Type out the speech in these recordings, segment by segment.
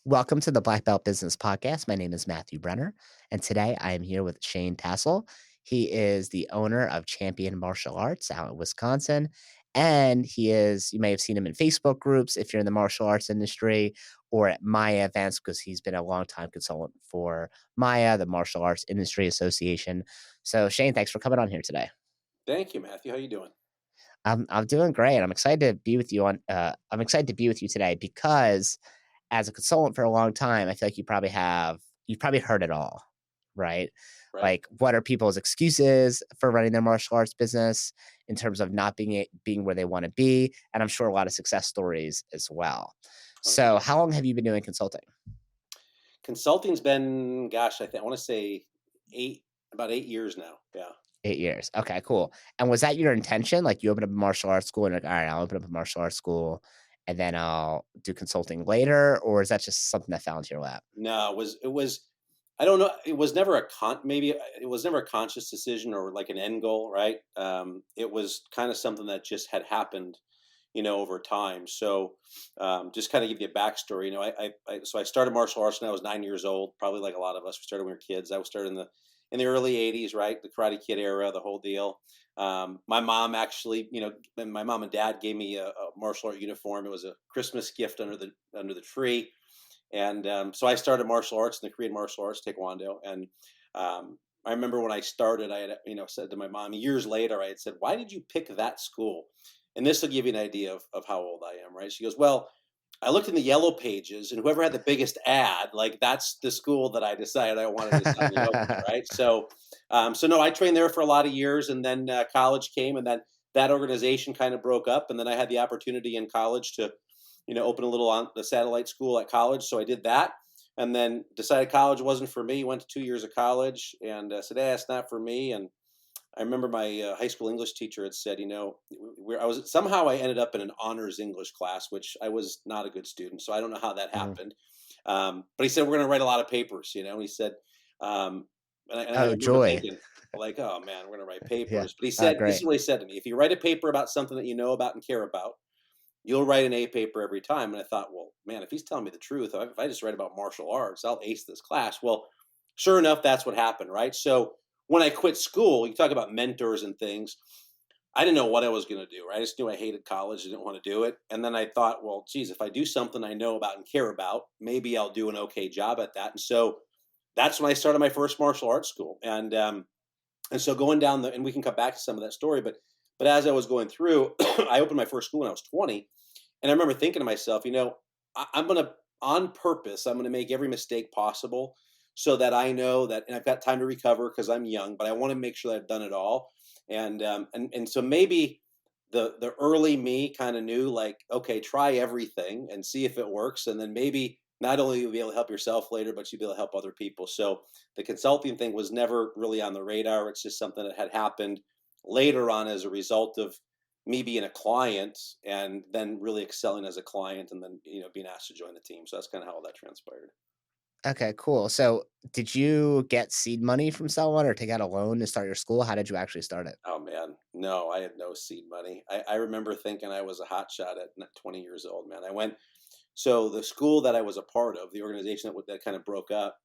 Welcome to the Black Belt Business Podcast. My name is Matthew Brenner, and today I am here with Shane Tossel. He is the owner of Champion Martial Arts out in Wisconsin. And you may have seen him in Facebook groups if you're in the martial arts industry or at MAIA events because he's been a longtime consultant for MAIA, the Martial Arts Industry Association. So, Shane, thanks for coming on here today. Thank you, Matthew. How you doing? I'm doing great. I'm excited to be with you I'm excited to be with you today because as a consultant for a long time, I feel like you've probably heard it all, right? Right. Like, what are people's excuses for running their martial arts business in terms of not being where they want to be? And I'm sure a lot of success stories as well. So, 100%. how long have you been doing consulting? Consulting's been, gosh, I want to say about 8 years now. Yeah. 8 years. Okay, cool. And was that your intention? Like, you opened up a martial arts school and you're like, all right, I'll open up a martial arts school and then I'll do consulting later, or is that just something that fell into your lap? No, it was, I don't know. It was never maybe it was never a conscious decision or like an end goal, right? It was kind of something that just had happened, over time. So, just kind of give you a backstory. So I started martial arts when I was 9 years old. Probably like a lot of us, we started when we were kids. I was started in the early '80s, right? The Karate Kid era, the whole deal. My mom actually, and my mom and dad gave me a martial art uniform. It was a Christmas gift under the tree, and so I started martial arts in the Korean martial arts, Taekwondo. And I remember when I started, I had said to my mom years later, I had said, "Why did you pick that school?" And this will give you an idea of how old I am, right? She goes, "Well, I looked in the yellow pages, and whoever had the biggest ad, like that's the school that I decided I wanted to sign me up with, right?" So no, I trained there for a lot of years, and then college came, and then that organization kind of broke up, and then I had the opportunity in college to, open a little on the satellite school at college. So I did that, and then decided college wasn't for me. Went to 2 years of college, and said, "Hey, it's not for me." And I remember my high school English teacher had said, I was somehow I ended up in an honors English class, which I was not a good student, so I don't know how that Mhm. happened. But he said we're going to write a lot of papers, and he said, um, and I Oh, remember joy. thinking, like, oh man, we're going to write Yeah. papers. But he said, this is Great. what he said to me: if you write a paper about something that you know about and care about, you'll write an A paper every time. And I thought, well, man, if he's telling me the truth, if I just write about martial arts, I'll ace this class. Well, sure enough, that's what happened, right? So when I quit school, you talk about mentors and things. I didn't know what I was going to do, right? I just knew I hated college, didn't want to do it. And then I thought, well, geez, if I do something I know about and care about, maybe I'll do an okay job at that. And so that's when I started my first martial arts school. And so going down and we can come back to some of that story, but as I was going through, I opened my first school when I was 20, and I remember thinking to myself, I'm gonna on purpose, I'm gonna make every mistake possible so that I know that, and I've got time to recover because I'm young, but I want to make sure that I've done it all. And so maybe the early me kind of knew, like, okay, try everything and see if it works, and then maybe not only you'll be able to help yourself later, but you'll be able to help other people. So the consulting thing was never really on the radar. It's just something that had happened later on as a result of me being a client and then really excelling as a client, and then being asked to join the team. So that's kind of how all that transpired. Okay, cool. So, did you get seed money from someone or take out a loan to start your school? How did you actually start it? Oh man, no, I had no seed money. I remember thinking I was a hot shot at 20 years old, man. So the school that I was a part of, the organization that kind of broke up,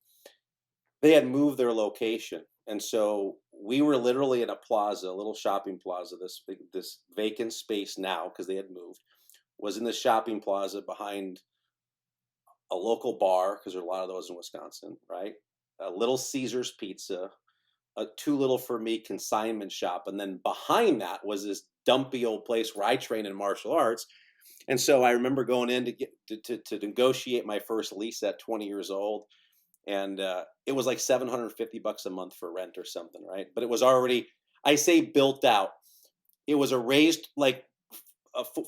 they had moved their location. And so we were literally in a plaza, a little shopping plaza, this vacant space now because they had moved, was in the shopping plaza behind a local bar, because there are a lot of those in Wisconsin, right? A Little Caesars Pizza, a Too Little for Me consignment shop, and then behind that was this dumpy old place where I trained in martial arts. And so I remember going in to get to negotiate my first lease at 20 years old, and it was like $750 a month for rent or something, right? But it was already, I say, built out. It was a raised, like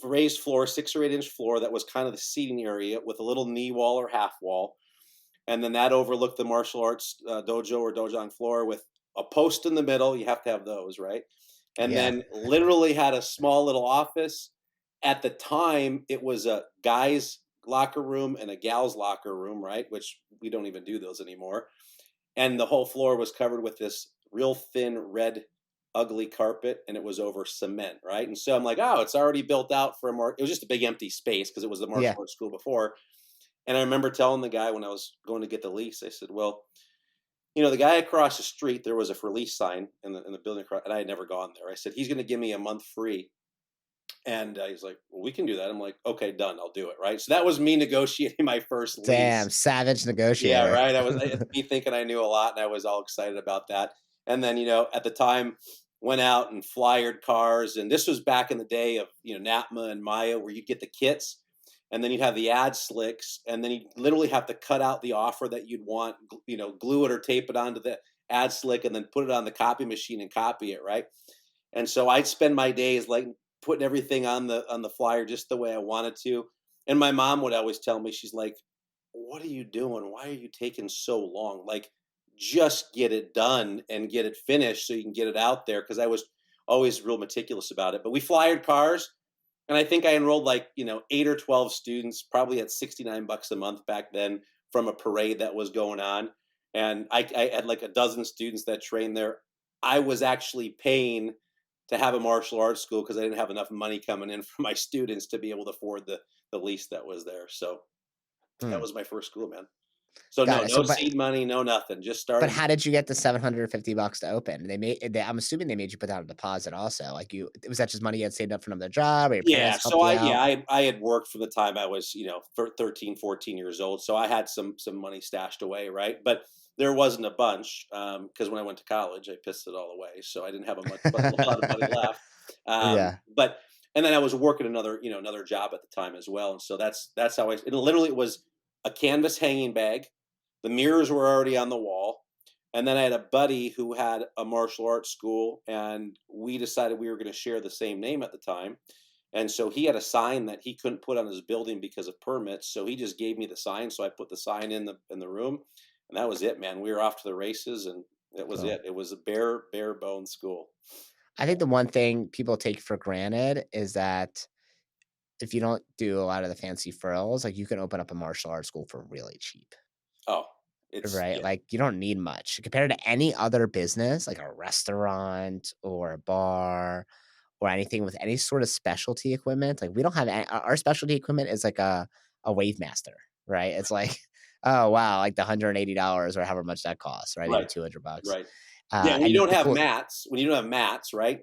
raised floor, 6 or 8 inch floor that was kind of the seating area with a little knee wall or half wall, and then that overlooked the martial arts dojo or dojang floor with a post in the middle. You have to have those, right? And Yeah. then literally had a small little office. At the time, it was a guy's locker room and a gal's locker room, right? Which we don't even do those anymore. And the whole floor was covered with this real thin red ugly carpet, and it was over cement, right? And so I'm like, oh, it's already built out for a more, it was just a big empty space because it was the martial Yeah. arts school before. And I remember telling the guy when I was going to get the lease, I said, "Well, the guy across the street, there was a for lease sign in the building across, and I had never gone there. I said, he's going to give me a month free." And he's like, "Well, we can do that." I'm like, "Okay, done. I'll do it." Right. So that was me negotiating my first Damn, lease. savage Yeah, negotiator. right. It's me thinking I knew a lot, and I was all excited about that. And then, at the time, went out and flyered cars, and this was back in the day of NAPMA and MAIA, where you'd get the kits, and then you'd have the ad slicks, and then you literally have to cut out the offer that you'd want, glue it or tape it onto the ad slick, and then put it on the copy machine and copy it, right? And so I'd spend my days like putting everything on the flyer just the way I wanted to. And my mom would always tell me, she's like, "What are you doing? Why are you taking so long? Like, just get it done and get it finished so you can get it out there." Because I was always real meticulous about it. But we flyered cars, and I think I enrolled like 8 or 12 students, probably at $69 a month back then, from a parade that was going on. And I had like a dozen students that trained there. I was actually paying to have a martial arts school because I didn't have enough money coming in from my students to be able to afford the lease that was there. So that Hmm, was my first school, man. So got no, it. no seed money, no nothing. Just But started. how did you get the $750 to open? I'm assuming they made you put down a deposit also. Like, was that just money you had saved up from another job, or your Yeah, parents so helped you out? I had worked from the time I was, 13, 14 years old. So I had some money stashed away, right? But there wasn't a bunch because when I went to college, I pissed it all away. So I didn't have a lot of money left. Yeah. But and then I was working another job at the time as well. And so that's how it literally it was a canvas hanging bag. The mirrors were already on the wall. And then I had a buddy who had a martial arts school, and we decided we were going to share the same name at the time. And so he had a sign that he couldn't put on his building because of permits. So he just gave me the sign. So I put the sign in the room, and that was it, man. We were off to the races, and that was Cool. it. It was a bare bone school. I think the one thing people take for granted is that if you don't do a lot of the fancy frills, like, you can open up a martial arts school for really cheap, Oh, it's right? yeah, Like, you don't need much compared to any other business, like a restaurant or a bar or anything with any sort of specialty equipment. Like, we don't have our specialty equipment is like a Wave Master, right? It's like, oh wow, like the $180 or however much that costs, right? Maybe right, 200 bucks. right. Yeah, when you And don't the have cool mats, right?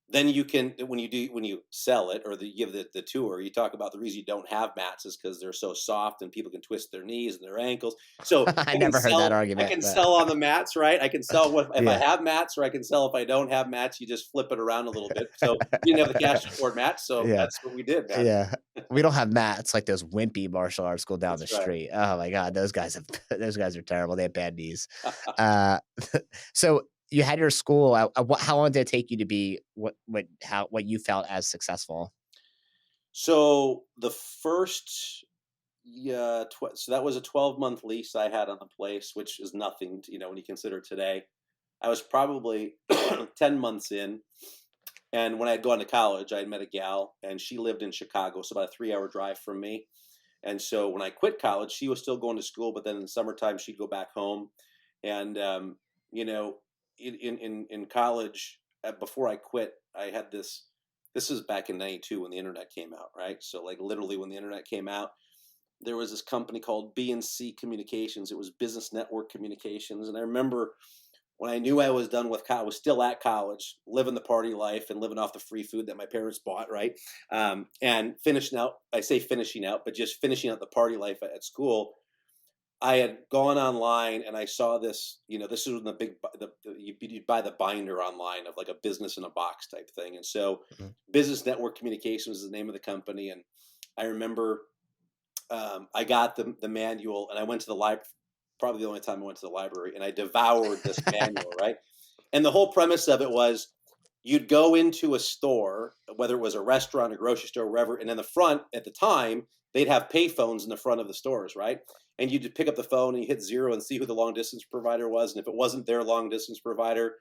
Then you can when you sell it or you give the tour, you talk about the reason you don't have mats is because they're so soft and people can twist their knees and their ankles. So I I can never heard that I argument, can but sell on the mats, right? I can sell if I yeah. have mats, or I can sell if I don't have mats. You just flip it around a little bit. So we didn't have the cash to afford mats, so Yeah. that's what we did, man. Yeah. We don't have mats like those wimpy martial arts school down the That's right. street. Oh my god, those guys have those guys are terrible. They have bad knees. Uh, so you had your school. How long did it take you to be what you felt as successful? So the first yeah, so that was a 12-month lease I had on the place, which is nothing, when you consider today. I was probably 10 months in. And when I had gone to college, I had met a gal, and she lived in Chicago, so about a 3-hour drive from me. And so when I quit college, she was still going to school, but then in the summertime, she'd go back home. And, you know, in college, before I quit, I had this was back in 92 when the internet came out, right? So, like, literally when the internet came out, there was this company called B&C Communications. It was Business Network Communications. And I remember when I knew I was done with college, I was still at college, living the party life and living off the free food that my parents bought, right? And finishing out, I say finishing out, but just finishing out the party life at school. I had gone online and I saw this, this was when the big, you'd buy the binder online of like a business in a box type thing. And so Mhm. Business Network Communications is the name of the company. And I remember I got the manual and I went to the library, probably the only time I went to the library, and I devoured this manual, right? And the whole premise of it was you'd go into a store, whether it was a restaurant, a grocery store, wherever, and in the front at the time, they'd have pay phones in the front of the stores, right? And you'd pick up the phone and you hit zero and see who the long distance provider was. And if it wasn't their long distance provider,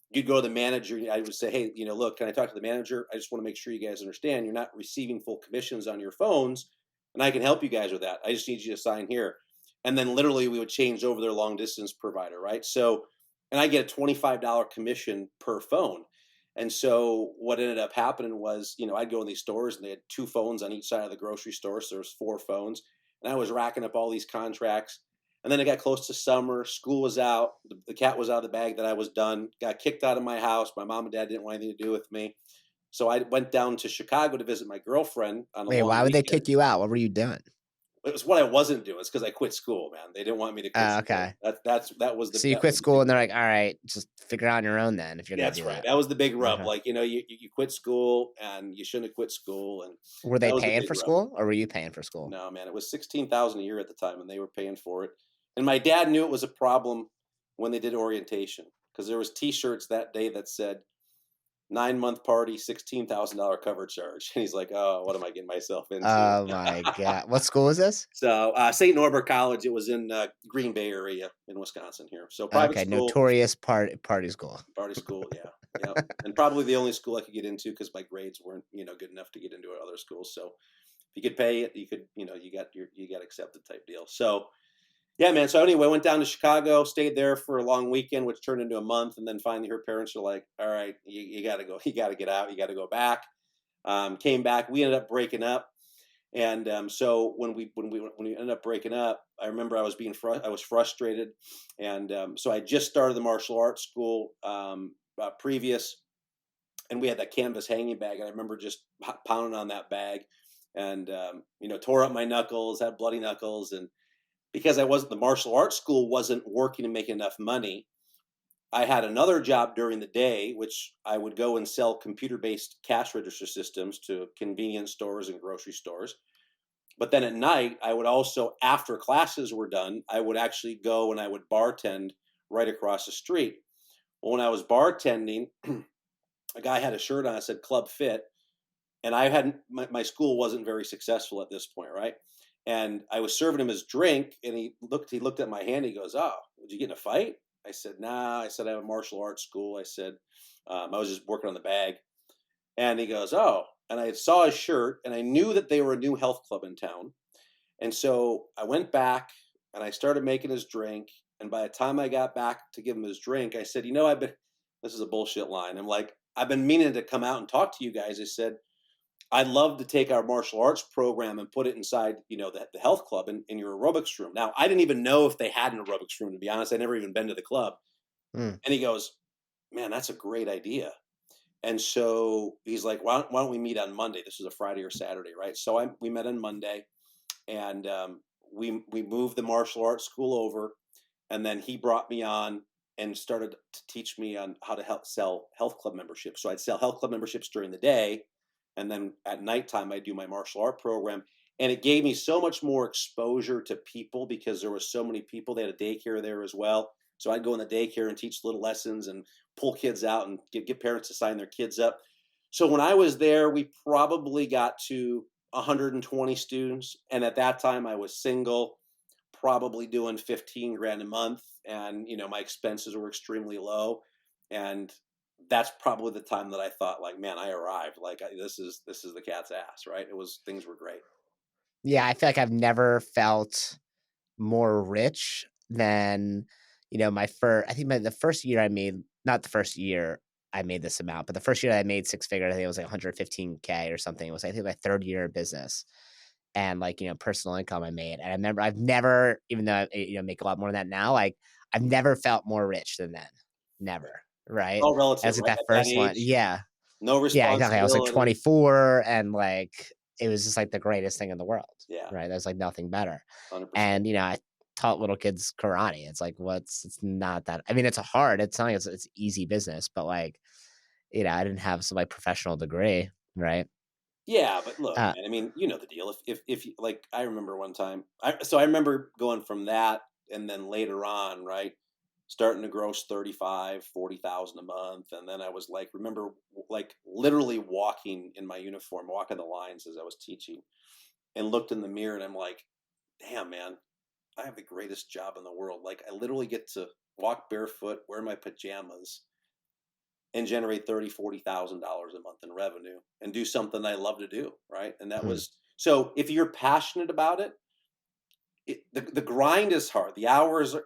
you'd go to the manager. I would say, hey, look, can I talk to the manager? I just want to make sure you guys understand you're not receiving full commissions on your phones, and I can help you guys with that. I just need you to sign here. And then literally we would change over their long distance provider, right? So, and I get a $25 commission per phone. And so what ended up happening was, I'd go in these stores and they had two phones on each side of the grocery store. So there's four phones. and I was racking up all these contracts. And then it got close to summer. School was out. The cat was out of the bag that I was done. Got kicked out of my house. My mom and dad didn't want anything to do with me. So I went down to Chicago to visit my girlfriend on a Wait, long why would they weekend. kick you out? What were you doing? It was what I wasn't doing. It's because I quit school, man. They didn't want me to quit school. Okay. That So you quit was the school big and they're rub. like, "All right, just figure it out on your own then if you're gonna That's do right. that." That was the big rub. Okay. Like, you quit school and you shouldn't have quit school, and Were they that was the paying big for rub. school or were you paying for school? No, man, it was 16,000 a year at the time, and they were paying for it. And my dad knew it was a problem when they did orientation because there was T-shirts that day that said 9-month party, $16,000 cover charge. And he's like, "Oh, what am I getting myself into?" Oh my god. What school is this? So St. Norbert College, it was in Green Bay area in Wisconsin here. So private Okay, school, notorious party school. party school, yeah, yeah, and probably the only school I could get into because my grades weren't good enough to get into other schools. So if you could pay it, you could you got accepted type deal. So yeah, man. So anyway, I went down to Chicago, stayed there for a long weekend, which turned into a month, and then finally her parents are like, "All right, you got to go, you got to get out, you got to go back." Came back. We ended up breaking up. And so when we ended up breaking up, I remember I was frustrated, and so I just started the martial arts school previous, and we had that canvas hanging bag, and I remember just pounding on that bag, and tore up my knuckles, had bloody knuckles, and because I wasn't the martial arts school wasn't working and making enough money. I had another job during the day, which I would go and sell computer based cash register systems to convenience stores and grocery stores. But then at night, I would also, after classes were done, I would actually go and I would bartend right across the street. Well, when I was bartending, a guy had a shirt on that said Club Fit, and I hadn't, my school wasn't very successful at this point, right? And I was serving him his drink, and he looked at my hand. He goes, "Oh, did you get in a fight?" I said, "Nah." I said, "I have a martial arts school." I said, "I was just working on the bag." And he goes, "Oh." And I saw his shirt, and I knew that they were a new health club in town. And so I went back and I started making his drink. And by the time I got back to give him his drink, I said, this is a bullshit line. I'm like, "I've been meaning to come out and talk to you guys." I said, "I'd love to take our martial arts program and put it inside, the health club in your aerobics room." Now, I didn't even know if they had an aerobics room, to be honest. I never even been to the club. Hmm. And he goes, "Man, that's a great idea." And so he's like, "Why don't we meet on Monday?" This was a Friday or Saturday, right? So we met on Monday, and we moved the martial arts school over, and then he brought me on and started to teach me on how to help sell health club memberships. So I'd sell health club memberships during the day, and then at nighttime I'd do my martial art program. And it gave me so much more exposure to people because there were so many people. They had a daycare there as well. So I'd go in the daycare and teach little lessons and pull kids out and get parents to sign their kids up. So when I was there, we probably got to 120 students. And at that time, I was single, probably doing 15 grand a month. And, my expenses were extremely low. And that's probably the time that I thought, like, man, I arrived. Like, this is the cat's ass, right? Things were great. Yeah, I feel like I've never felt more rich than, my first. I think the first year I made, not the first year I made this amount, but the first year I made six figures, I think it was like 115K or something. It was, I think, my third year of business and like, personal income I made. And I remember I've never, even though I, make a lot more than that now, like I've never felt more rich than then. Never. Right. All relative, As like right? that At that first one. age, Yeah. no Yeah, exactly. I was like responsibility. 24 and like it was just like the greatest thing in the world. Yeah, Right. There's like nothing better. 100%. And, I taught little kids karate. It's like, it's not that, I mean, it's a hard, it's not like it's easy business, but like, I didn't have some like professional degree. Right. Yeah, but look, Uh, man, I mean, you know the deal. If like, I remember one time, I remember going from that, and then later on, right, starting to gross 35, 40,000 a month. And then I was like, remember, like, literally walking in my uniform, walking the lines as I was teaching, and looked in the mirror, and I'm like, damn, man, I have the greatest job in the world. Like, I literally get to walk barefoot, wear my pajamas, and generate 30, 40,000 dollars a month in revenue and do something I love to do, right? And that hmm. was so. If you're passionate about it, the grind is hard. The hours are,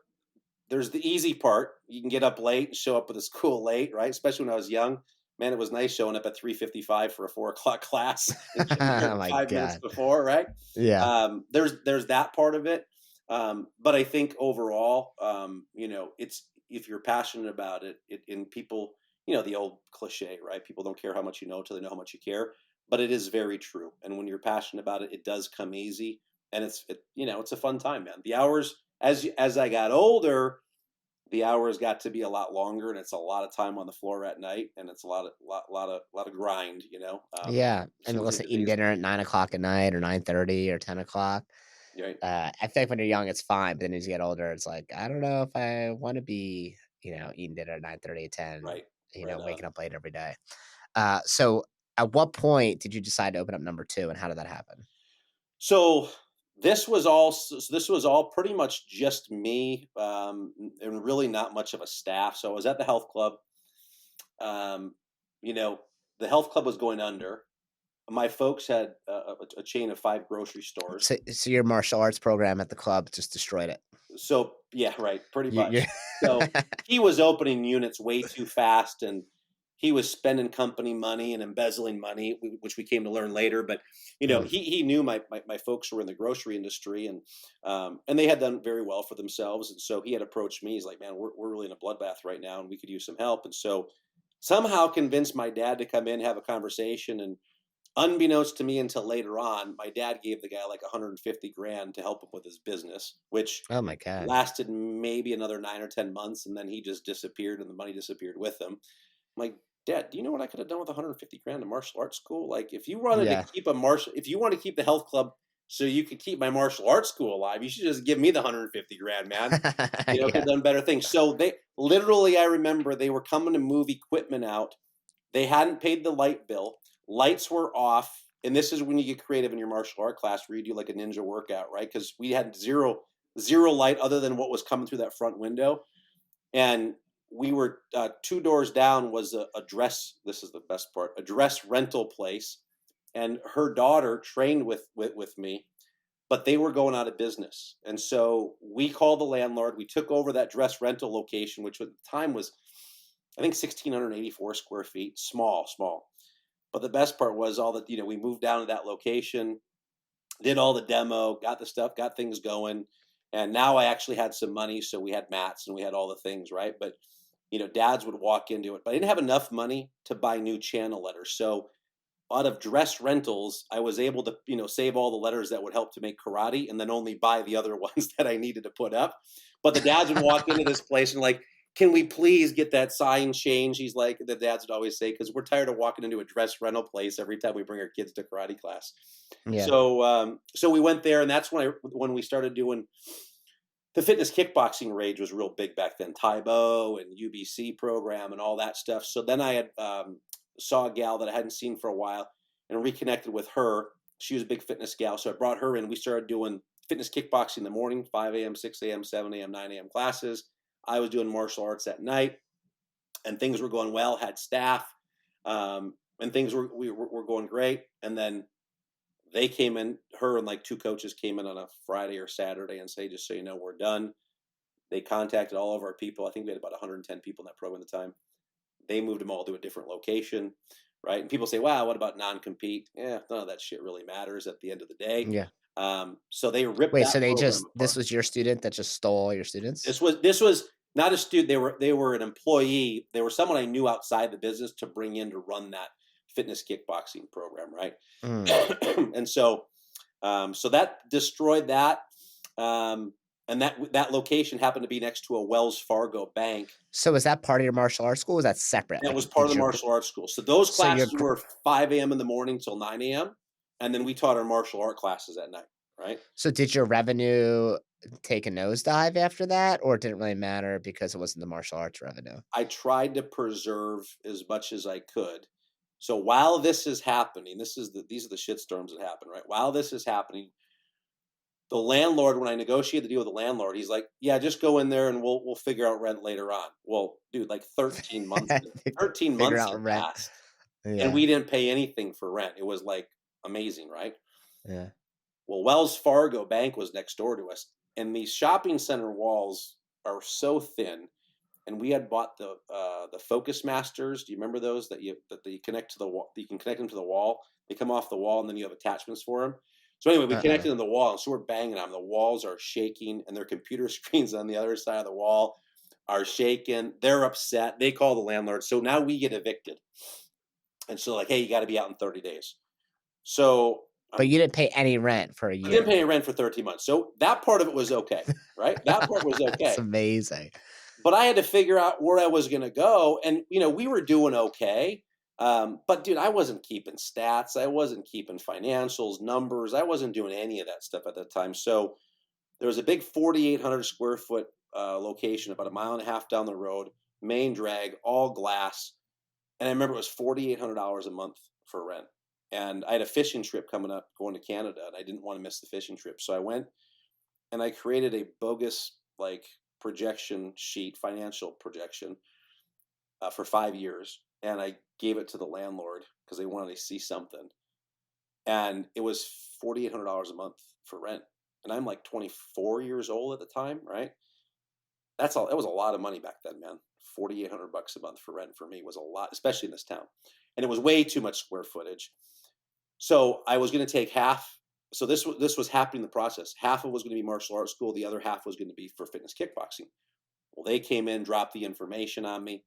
there's the easy part. You can get up late and show up at the school late, right? Especially when I was young. man, it was nice showing up at 3:55 for a 4 o'clock class and getting there Oh my 5 minutes god. before, right? Yeah. There's that part of it. But I think overall, it's if you're passionate about it, and people, the old cliche, right? People don't care how much you know till they know how much you care. But it is very true. And when you're passionate about it, it does come easy, and it's a fun time, man. The hours as I got older, the hours got to be a lot longer, and it's a lot of time on the floor at night, and it's a lot of grind. Yeah. I mean, Some listen, good eating days, dinner at 9 o'clock at night or 9:30 or 10 o'clock. right? I feel like when you're young, it's fine, but then as you get older, it's like, I don't know if I want to be, eating dinner at 9:30, 10, Right, right on. waking up late every day. So at what point did you decide to open up number two, and how did that happen? So this was all pretty much just me, and really not much of a staff. So I was at the health club. Um, you know, the health club was going under. My folks had a chain of 5 grocery stores. So your martial arts program at the club just destroyed it. So yeah, right, pretty You're much. So he was opening units way too fast, and he was spending company money and embezzling money, which we came to learn later. But Mm. he knew my folks were in the grocery industry, and they had done very well for themselves. And so he had approached me. He's like, "Man, we're really in a bloodbath right now, and we could use some help." And so somehow convinced my dad to come in, have a conversation, and unbeknownst to me until later on, my dad gave the guy like 150 grand to help him with his business, which Oh my god. lasted maybe another 9 or 10 months, and then he just disappeared, and the money disappeared with him. I'm like, Dad, do you know what I could have done with 150 grand in martial arts school? Like, Yeah. if you want to keep the health club so you could keep my martial arts school alive, you should just give me the 150 grand, man. Could have Yeah. done better things. So they literally, I remember they were coming to move equipment out. They hadn't paid the light bill. Lights were off. And this is when you get creative in your martial art class where you do like a ninja workout, right? Because we had zero light other than what was coming through that front window. And we were 2 doors down was a dress. This is the best part, a dress rental place. And her daughter trained with me, but they were going out of business. And so we called the landlord. We took over that dress rental location, which at the time was, I think, 1,684 square feet, small, small. But the best part was all that, we moved down to that location, did all the demo, got the stuff, got things going. And now I actually had some money. So we had mats and we had all the things, right? But, dads would walk into it, but I didn't have enough money to buy new channel letters. So out of dress rentals, I was able to, save all the letters that would help to make karate and then only buy the other ones that I needed to put up. But the dads would walk into this place and like, can we please get that sign changed? He's like, the dads would always say, because we're tired of walking into a dress rental place every time we bring our kids to karate class. Yeah. So we went there, and that's when we started doing the fitness kickboxing rage was real big back then. Taibo and UBC program and all that stuff. So then I had saw a gal that I hadn't seen for a while and reconnected with her. She was a big fitness gal, so I brought her in. We started doing fitness kickboxing in the morning, 5 a.m., 6 a.m., 7 a.m., 9 a.m. classes. I was doing martial arts at night, and things were going well. Had staff, and things were going great. And then they came in. Her and like 2 coaches came in on a Friday or Saturday and say, "Just so you know, we're done." They contacted all of our people. I think we had about 110 people in that program at the time. They moved them all to a different location, right? And people say, "Wow, what about non-compete?" Yeah, none of that shit really matters at the end of the day. Yeah. So they ripped Wait, that so program this apart. was your student that just stole all your students? This was not a student. They were an employee. They were someone I knew outside the business to bring in to run that fitness kickboxing program, right? Mm. And so that destroyed that. Um, and that location happened to be next to a Wells Fargo bank. So is that part of your martial arts school? Or is that separate? That Like, was part of did the your martial arts school. So those so your classes were 5 a.m. in the morning till 9 a.m. And then we taught our martial art classes at night, right? So did your revenue take a nosedive after that, or it didn't really matter because it wasn't the martial arts revenue? I tried to preserve as much as I could. So while this is happening, these are the shitstorms that happen, right? While this is happening, the landlord, when I negotiated the deal with the landlord, he's like, "Yeah, just go in there and we'll figure out rent later on." Well, dude, like 13 Figure months out had rent. passed, and Yeah, we didn't pay anything for rent. It was like amazing, right? yeah. Well, Wells Fargo Bank was next door to us, and these shopping center walls are so thin. and we had bought the Focus Masters. Do you remember those that you connect to the wall? You can connect them to the wall. They come off the wall, and then you have attachments for them. So anyway, we Uh-uh. connected them to the wall, and so we're banging on 'em. The walls are shaking, and their computer screens on the other side of the wall are shaking. They're upset. They call the landlord. So now we get evicted, and so like, hey, you got to be out in 30 days. So But I'm you didn't pay any rent for a I didn't year. pay any rent for 13 months. So that part of it was okay, right? That part was That's okay. amazing. But I had to figure out where I was going to go. And, we were doing okay. But dude, I wasn't keeping stats. I wasn't keeping financials, numbers. I wasn't doing any of that stuff at that time. So there was a big 4,800 square foot location about a mile and a half down the road, main drag, all glass. And I remember it was $4,800 a month for rent. And I had a fishing trip coming up going to Canada, and I didn't want to miss the fishing trip. So I went and I created a bogus like projection sheet, financial projection for 5 years, and I gave it to the landlord because they wanted to see something, and it was $4,800 a month for rent, and I'm like 24 years old at the time, right? That's all. That was a lot of money back then, man. 4,800 bucks a month for rent for me was a lot, especially in this town, and it was way too much square footage. So I was going to take half. So this was happening in the process. Half of it was going to be martial arts school. The other half was going to be for fitness kickboxing. Well, they came in, dropped the information on me.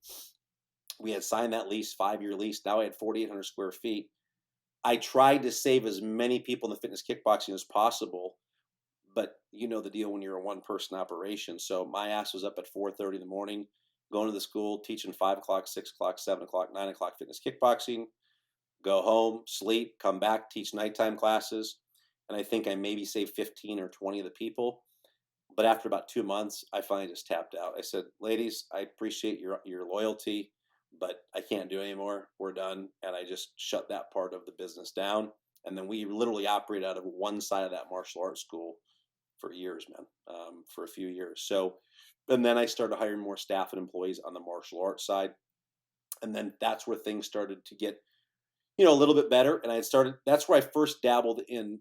We had signed that lease, 5-year lease. Now I had 4,800 square feet. I tried to save as many people in the fitness kickboxing as possible, but you know the deal when you're a one person operation. So my ass was up at 4:30 in the morning, going to the school, teaching 5 o'clock, 6 o'clock, 7 o'clock, 9 o'clock fitness kickboxing, go home, sleep, come back, teach nighttime classes. And I think I maybe saved 15 or 20 of the people. But after about 2 months, I finally just tapped out. I said, ladies, I appreciate your loyalty, but I can't do it anymore. We're done. And I just shut that part of the business down. And then we literally operated out of one side of that martial arts school for years, man, for a few years. So, and then I started hiring more staff and employees on the martial arts side. And then that's where things started to get, a little bit better. And that's where I first dabbled in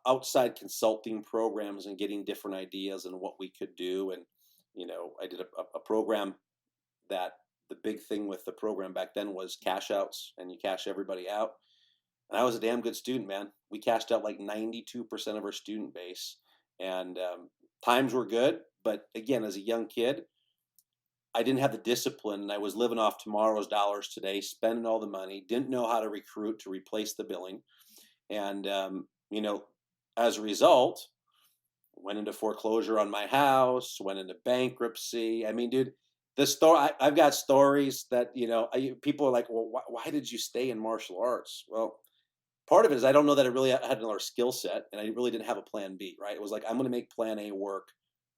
outside consulting programs and getting different ideas and what we could do. And, I did a program that the big thing with the program back then was cash outs, and you cash everybody out. And I was a damn good student, man. We cashed out like 92% of our student base. And times were good. But again, as a young kid, I didn't have the discipline, and I was living off tomorrow's dollars today, spending all the money, didn't know how to recruit to replace the billing. And, as a result, went into foreclosure on my house, went into bankruptcy. I mean, dude, I've got stories that, people are like, well, why did you stay in martial arts? Well, part of it is I don't know that I really had another skill set, and I really didn't have a plan B, right? It was like, I'm going to make plan A work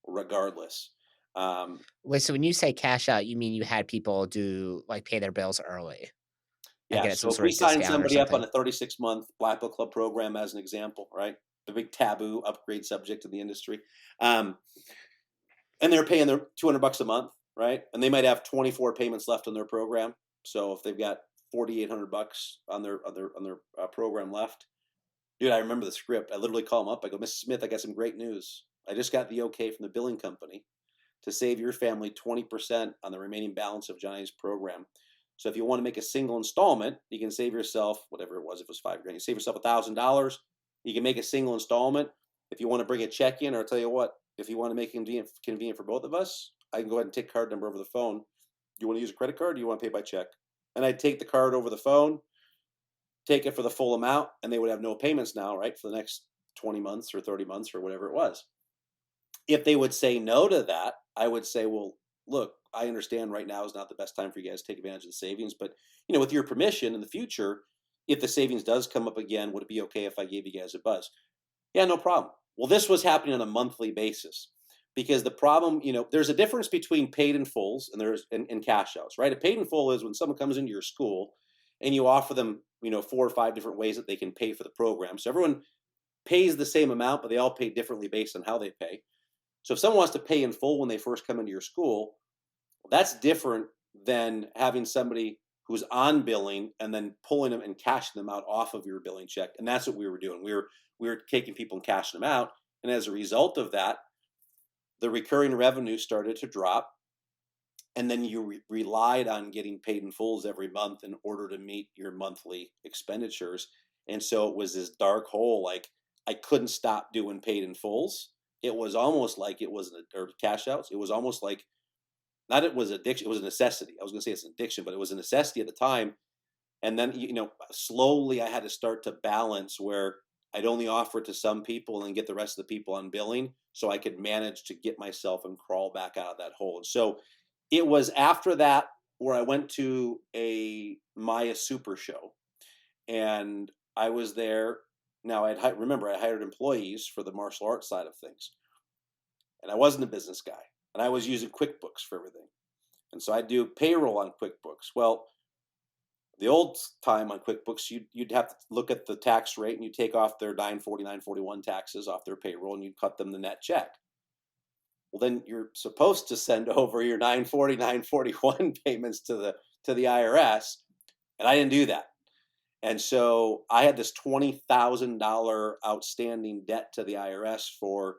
regardless. Um, Wait, so when you say cash out, you mean you had people pay their bills early and yeah. get some So if sort we of sign discount or somebody up on something? a 36-month Black Belt Club program as an example, right? The big taboo upgrade subject in the industry. Um, and they're paying their 200 bucks a month, right? And they might have 24 payments left on their program. So if they've got 4,800 bucks on their program left, dude, I remember the script. I literally call them up. I go, Mrs. Smith, I got some great news. I just got the okay from the billing company to save your family 20% on the remaining balance of Johnny's program. So if you want to make a single installment, you can save yourself whatever it was. If it was 5 grand, you save yourself $1,000. You can make a single installment. If you want to bring a check in, or I'll tell you what, if you want to make it convenient for both of us, I can go ahead and take card number over the phone. Do you want to use a credit card? Or do you want to pay by check? And I'd take the card over the phone, take it for the full amount, and they would have no payments now, right, for the next 20 months or 30 months or whatever it was. If they would say no to that, I would say, well, look, I understand right now is not the best time for you guys to take advantage of the savings, but with your permission in the future, if the savings does come up again, would it be okay if I gave you guys a buzz? Yeah, no problem. Well, this was happening on a monthly basis because the problem, there's a difference between paid in fulls and and cash outs, right? A paid in full is when someone comes into your school and you offer them, 4 or 5 different ways that they can pay for the program. So everyone pays the same amount, but they all pay differently based on how they pay. So if someone wants to pay in full when they first come into your school, that's different than having somebody who's on billing and then pulling them and cashing them out off of your billing check. And that's what we were doing. We were taking people and cashing them out. And as a result of that, the recurring revenue started to drop. and then you relied on getting paid in fulls every month in order to meet your monthly expenditures. And so it was this dark hole. Like I couldn't stop doing paid in fulls. It was almost like it was or cash outs. It was almost like not it was addiction. It was a necessity. I was going to say it's an addiction, but it was a necessity at the time. And then slowly I had to start to balance where I'd only offer it to some people and get the rest of the people on billing, so I could manage to get myself and crawl back out of that hole. And so it was after that where I went to a MAIA Super Show, and I was there. Now remember I hired employees for the martial arts side of things, and I wasn't a business guy, and I was using QuickBooks for everything, and so I do payroll on QuickBooks. Well, the old time on QuickBooks, you'd have to look at the tax rate and you take off their 940, 941 taxes off their payroll and you cut them the net check. Well, then you're supposed to send over your 940, 941 payments to the IRS, and I didn't do that. And so I had this $20,000 outstanding debt to the IRS for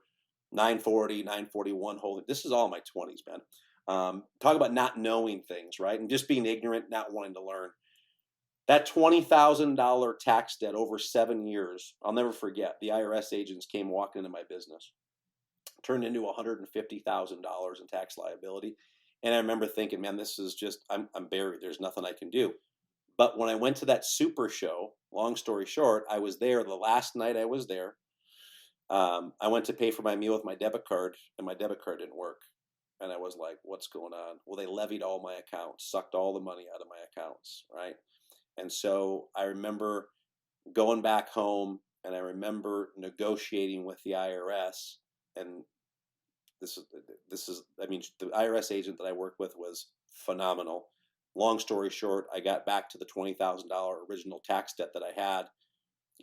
940, 941 holding. This is all my 20s, man. Talk about not knowing things, right? And just being ignorant, not wanting to learn. That $20,000 tax debt over 7 years, I'll never forget. The IRS agents came walking into my business, turned into $150,000 in tax liability. And I remember thinking, man, this is just, I'm buried. There's nothing I can do. But when I went to that super show, long story short, I was there the last night I was there. I went to pay for my meal with my debit card, and my debit card didn't work. And I was like, what's going on? Well, they levied all my accounts, sucked all the money out of my accounts, right? And so I remember going back home, and I remember negotiating with the IRS. And this is, I mean, the IRS agent that I worked with was phenomenal. Long story short, I got back to the $20,000 original tax debt that I had,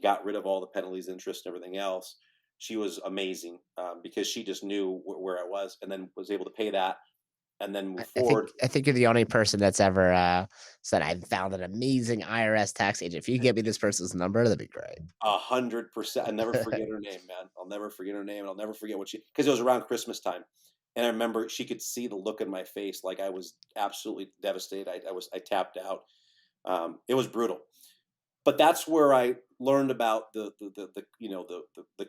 got rid of all the penalties, interest, and everything else. She was amazing because she just knew where I was, and then was able to pay that and then move I think forward. I think you're the only person that's ever, said, "I found an amazing IRS tax agent. If you could get me this person's number, that'd be great." 100%. I never forget her name, man. I'll never forget her name, and I'll never forget what she, because it was around Christmas time, and I remember she could see the look in my face, like I was absolutely devastated. I tapped out. It was brutal, but that's where I learned about the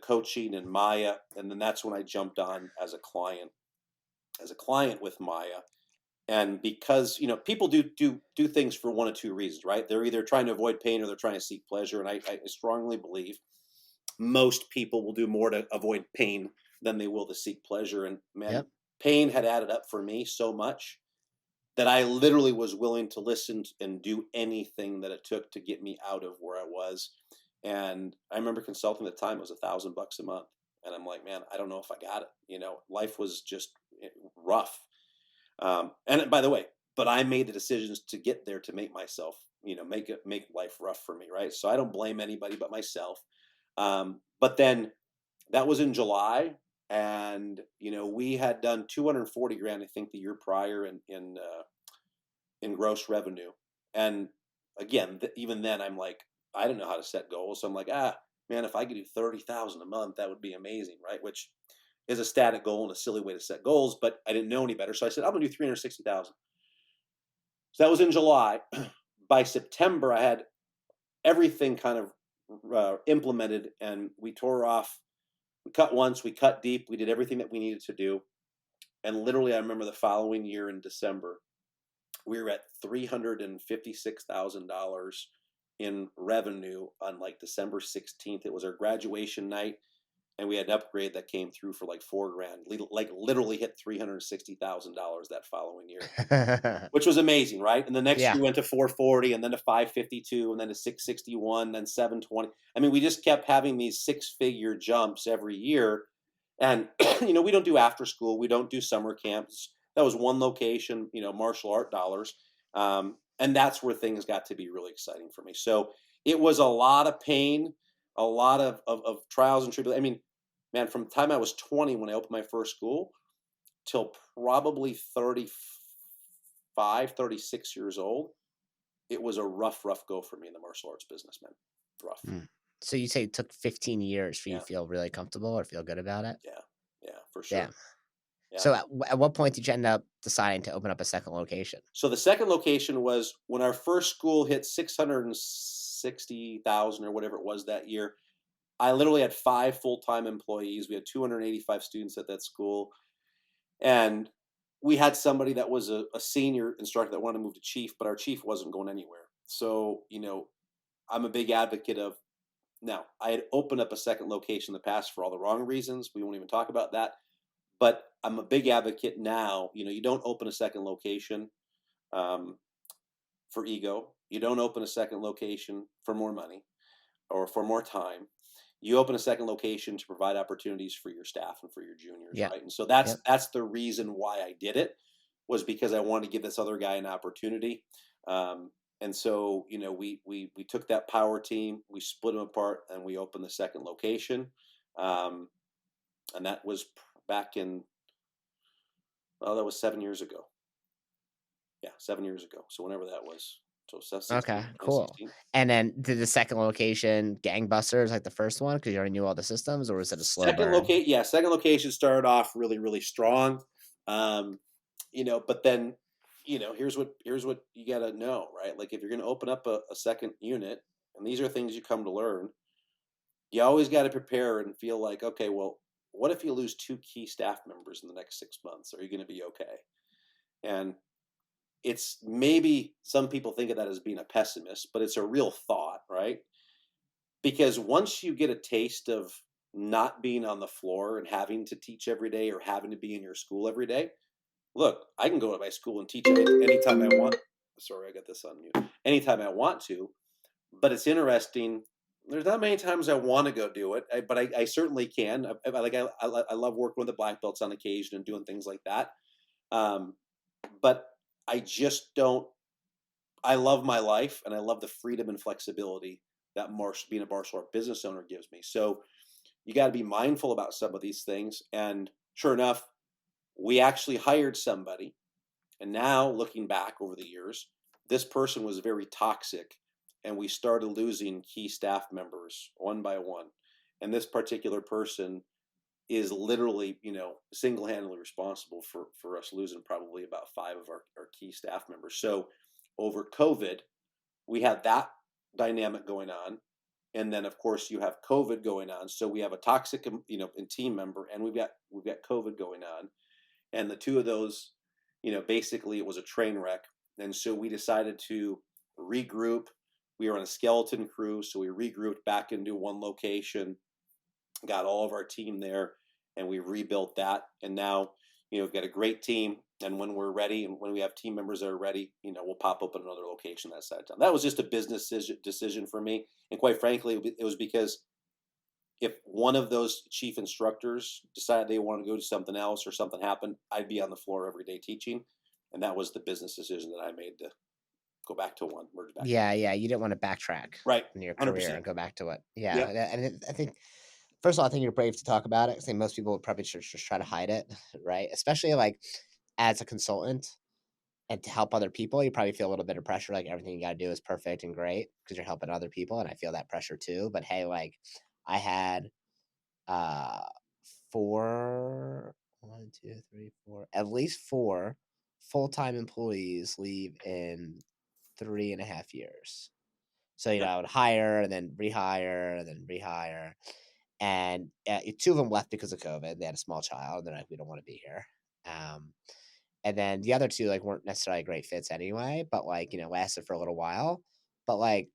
coaching and MAIA, and then that's when I jumped on as a client with MAIA. And because people do things for one of two reasons, right? They're either trying to avoid pain or they're trying to seek pleasure. And I strongly believe most people will do more to avoid pain than they will to seek pleasure. And man, Yep. pain had added up for me so much that I literally was willing to listen and do anything that it took to get me out of where I was. And I remember consulting at the time, it was $1,000 a month. And I'm like, man, I don't know if I got it. Life was just rough. And by the way, but I made the decisions to get there to make myself, make life rough for me, right? So I don't blame anybody but myself. But then that was in July, and we had done 240 grand, I think, the year prior in gross revenue. And again, even then, I'm like, I didn't know how to set goals, so I'm like, man, if I could do 30,000 a month, that would be amazing, right? Which is a static goal and a silly way to set goals, but I didn't know any better. So I said, I'm gonna do 360,000. So that was in July. By September, I had everything kind of implemented, and we tore off. We cut once, we cut deep, we did everything that we needed to do. And literally, I remember the following year in December, we were at $356,000 in revenue on like December 16th. It was our graduation night, and we had an upgrade that came through for like 4 grand. Like literally hit $360,000 that following year, which was amazing, right? And the next Yeah. year went to 440, and then to 552, and then to 661, then 720. I mean, we just kept having these six-figure jumps every year. And we don't do after school, we don't do summer camps. That was one location, martial art dollars. And that's where things got to be really exciting for me. So it was a lot of pain, a lot of trials and tribulations. I mean, man, from the time I was 20 when I opened my first school till probably 35, 36 years old, it was a rough go for me in the martial arts business, man. Rough. Mm. So you say it took 15 years for you to Yeah. feel really comfortable or feel good about it? Yeah. Yeah, for Yeah. sure. Yeah. So at what point did you end up deciding to open up a second location? So the second location was when our first school hit 660,000 or whatever it was that year. I literally had 5 full-time employees. We had 285 students at that school, and we had somebody that was a senior instructor that wanted to move to chief, but our chief wasn't going anywhere. So, I'm a big advocate of now, I had opened up a second location in the past for all the wrong reasons. We won't even talk about that. But I'm a big advocate now. You don't open a second location um, for ego. You don't open a second location for more money or for more time. You open a second location to provide opportunities for your staff and for your juniors, Yeah. right? And so that's Yep. that's the reason why I did it, was because I wanted to give this other guy an opportunity. Um, and so, we took that power team, we split them apart, and we opened the second location. Um, and that was back in, well, that was 7 years ago. Yeah, 7 years ago. So whenever that was, so Okay, 16, cool. 2016. And then did the second location gangbusters like the first one because you already knew all the systems, or was it a slow burn? Second location started off really, really strong. Um, but then, here's what you gotta know, right? Like if you're gonna open up a second unit, and these are things you come to learn, you always gotta prepare and feel like, okay, well, what if you lose 2 key staff members in the next 6 months? Are you gonna be okay? And it's maybe some people think of that as being a pessimist, but it's a real thought, right? Because once you get a taste of not being on the floor and having to teach every day or having to be in your school every day, look, I can go to my school and teach anytime I want. Sorry, I got this on mute. Anytime I want to, but it's interesting. There's not many times I want to go do it, but I certainly can. I love working with the black belts on occasion and doing things like that. Um, but I just don't. I love my life, and I love the freedom and flexibility that being a martial art business owner gives me. So you got to be mindful about some of these things. And sure enough, we actually hired somebody. And now looking back over the years, this person was very toxic, and we started losing key staff members one by one. And this particular person is literally, single-handedly responsible for us losing probably about 5 of our key staff members. So over COVID, we had that dynamic going on. And then of course you have COVID going on. So we have a toxic, and team member, and we've got COVID going on. And the two of those, basically it was a train wreck. And so we decided to regroup. We were on a skeleton crew, so we regrouped back into one location, got all of our team there, and we rebuilt that. And now, we've got a great team. And when we're ready, and when we have team members that are ready, we'll pop up in another location that side of town. That was just a business decision for me. And quite frankly, it was because if one of those chief instructors decided they wanted to go do something else or something happened, I'd be on the floor every day teaching. And that was the business decision that I made to go back to one, merge back. Yeah, yeah, you didn't wanna backtrack Right. in your career 100%. and go back to what yeah, Yep. I think first of all, I think you're brave to talk about it. I think most people would probably just try to hide it, right? Especially, like, as a consultant and to help other people, you probably feel a little bit of pressure, like, everything you gotta do is perfect and great because 'cause you're helping other people, and I feel that pressure too, but hey, like, I had, uh, 4 1, 2, 3, 4 at least 4 full-time employees leave in 3.5 years. So, Yeah. I would hire and then rehire and then rehire. And 2 of them left because of COVID. They had a small child. And they're like, we don't want to be here. Um, and then the other two like weren't necessarily great fits anyway, but like, lasted for a little while. But like,